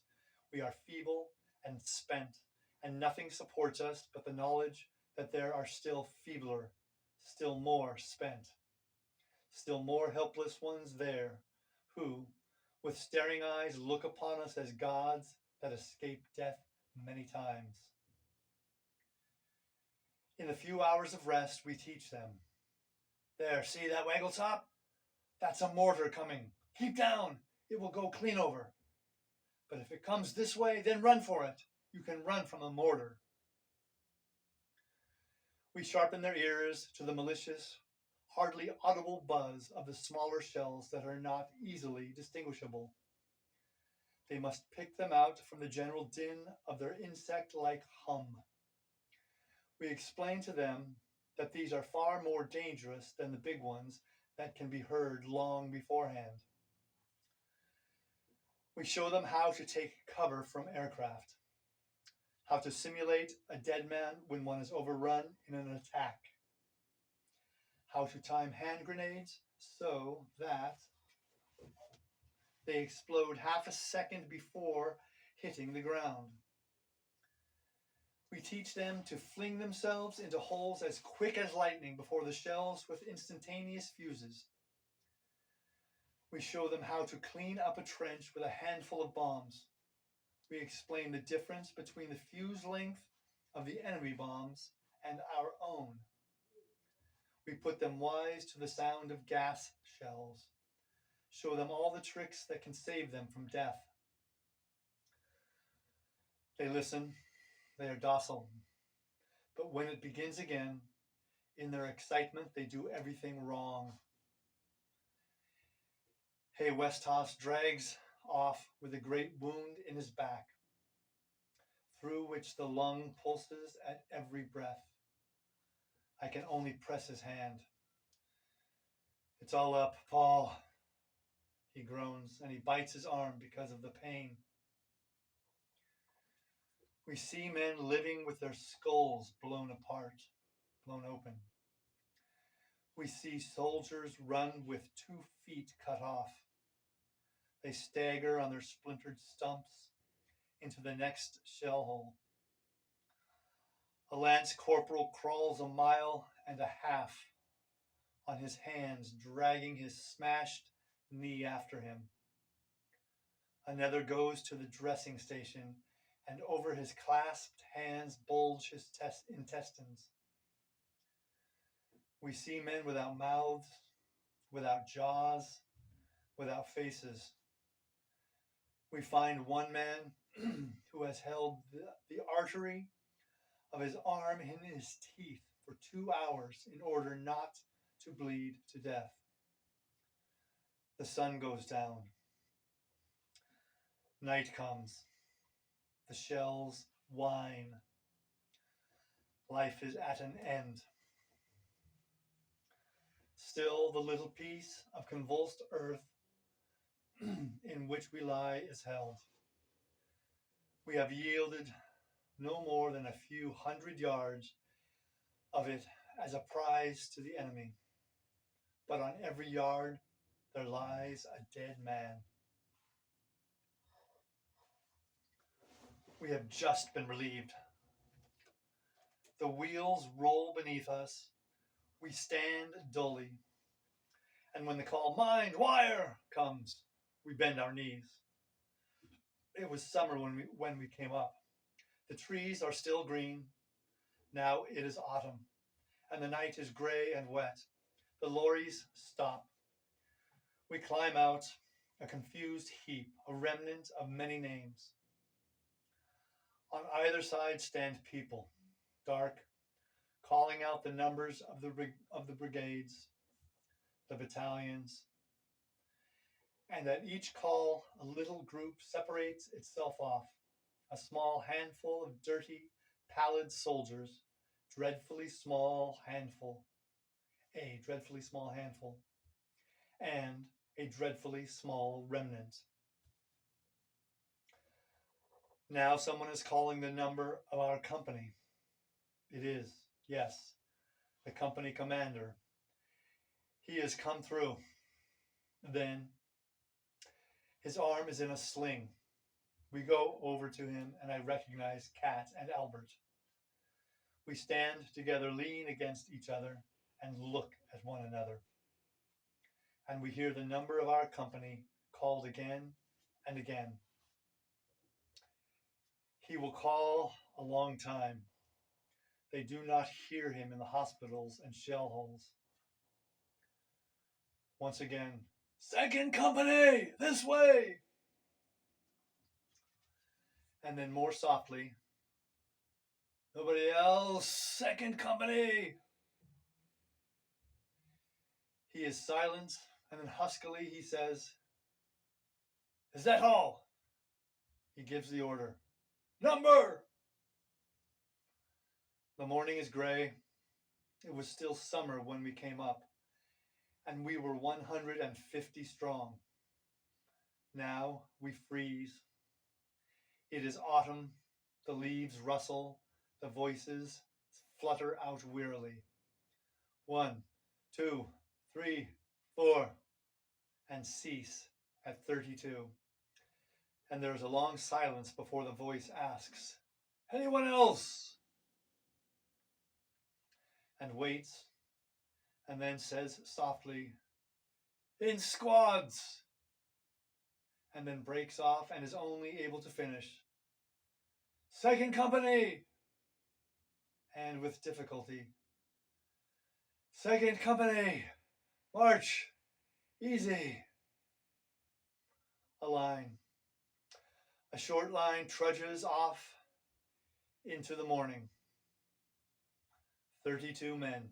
We are feeble and spent, and nothing supports us but the knowledge that there are still feebler, still more spent, still more helpless ones there, who, with staring eyes, look upon us as gods that escape death many times. In the few hours of rest, we teach them. There, see that waggle top? That's a mortar coming. Keep down. It will go clean over. But if it comes this way, then run for it. You can run from a mortar. We sharpen their ears to the malicious, hardly audible buzz of the smaller shells that are not easily distinguishable. They must pick them out from the general din of their insect-like hum. We explain to them that these are far more dangerous than the big ones that can be heard long beforehand. We show them how to take cover from aircraft, how to simulate a dead man when one is overrun in an attack, how to time hand grenades so that they explode half a second before hitting the ground. We teach them to fling themselves into holes as quick as lightning before the shells with instantaneous fuses. We show them how to clean up a trench with a handful of bombs. We explain the difference between the fuse length of the enemy bombs and our own. We put them wise to the sound of gas shells, show them all the tricks that can save them from death. They listen, they are docile. But when it begins again, in their excitement, they do everything wrong. Hey Westhoff drags off with a great wound in his back, through which the lung pulses at every breath. I can only press his hand. It's all up, Paul, he groans, and he bites his arm because of the pain. We see men living with their skulls blown apart, blown open. We see soldiers run with 2 feet cut off. They stagger on their splintered stumps into the next shell hole. A lance corporal crawls a mile and a half on his hands, dragging his smashed knee after him. Another goes to the dressing station, and over his clasped hands bulge his intestines. We see men without mouths, without jaws, without faces. We find one man who has held the artery of his arm in his teeth for 2 hours in order not to bleed to death. The sun goes down. Night comes. The shells whine. Life is at an end. Still, the little piece of convulsed earth in which we lie is held. We have yielded no more than a few hundred yards of it as a prize to the enemy. But on every yard there lies a dead man. We have just been relieved. The wheels roll beneath us. We stand dully. And when the call, "Mind, wire," comes, we bend our knees. It was summer when we came up. The trees are still green. Now it is autumn, and the night is gray and wet. The lorries stop. We climb out, a confused heap, a remnant of many names. On either side stand people, dark, calling out the numbers of the brigades, the battalions, and at each call a little group separates itself off, a small handful of dirty, pallid soldiers, a dreadfully small handful, and a dreadfully small remnant. Now someone is calling the number of our company. It is, yes, the company commander. He has come through. Then his arm is in a sling. We go over to him, and I recognize Kat and Albert. We stand together, lean against each other, and look at one another. And we hear the number of our company called again and again. He will call a long time. They do not hear him in the hospitals and shell holes. Once again, "Second company, this way!" And then more softly, "Nobody else, second company!" He is silent, and then huskily he says, "Is that all?" He gives the order, "Number!" The morning is gray. It was still summer when we came up, and we were 150 strong. Now we freeze. It is autumn, the leaves rustle, the voices flutter out wearily. 1, 2, 3, 4, and cease at 32. And there is a long silence before the voice asks, "Anyone else?" and waits, and then says softly, "In squads," and then breaks off and is only able to finish, "Second company," and with difficulty, "Second company, march, easy." A line. A short line trudges off into the morning. 32 men.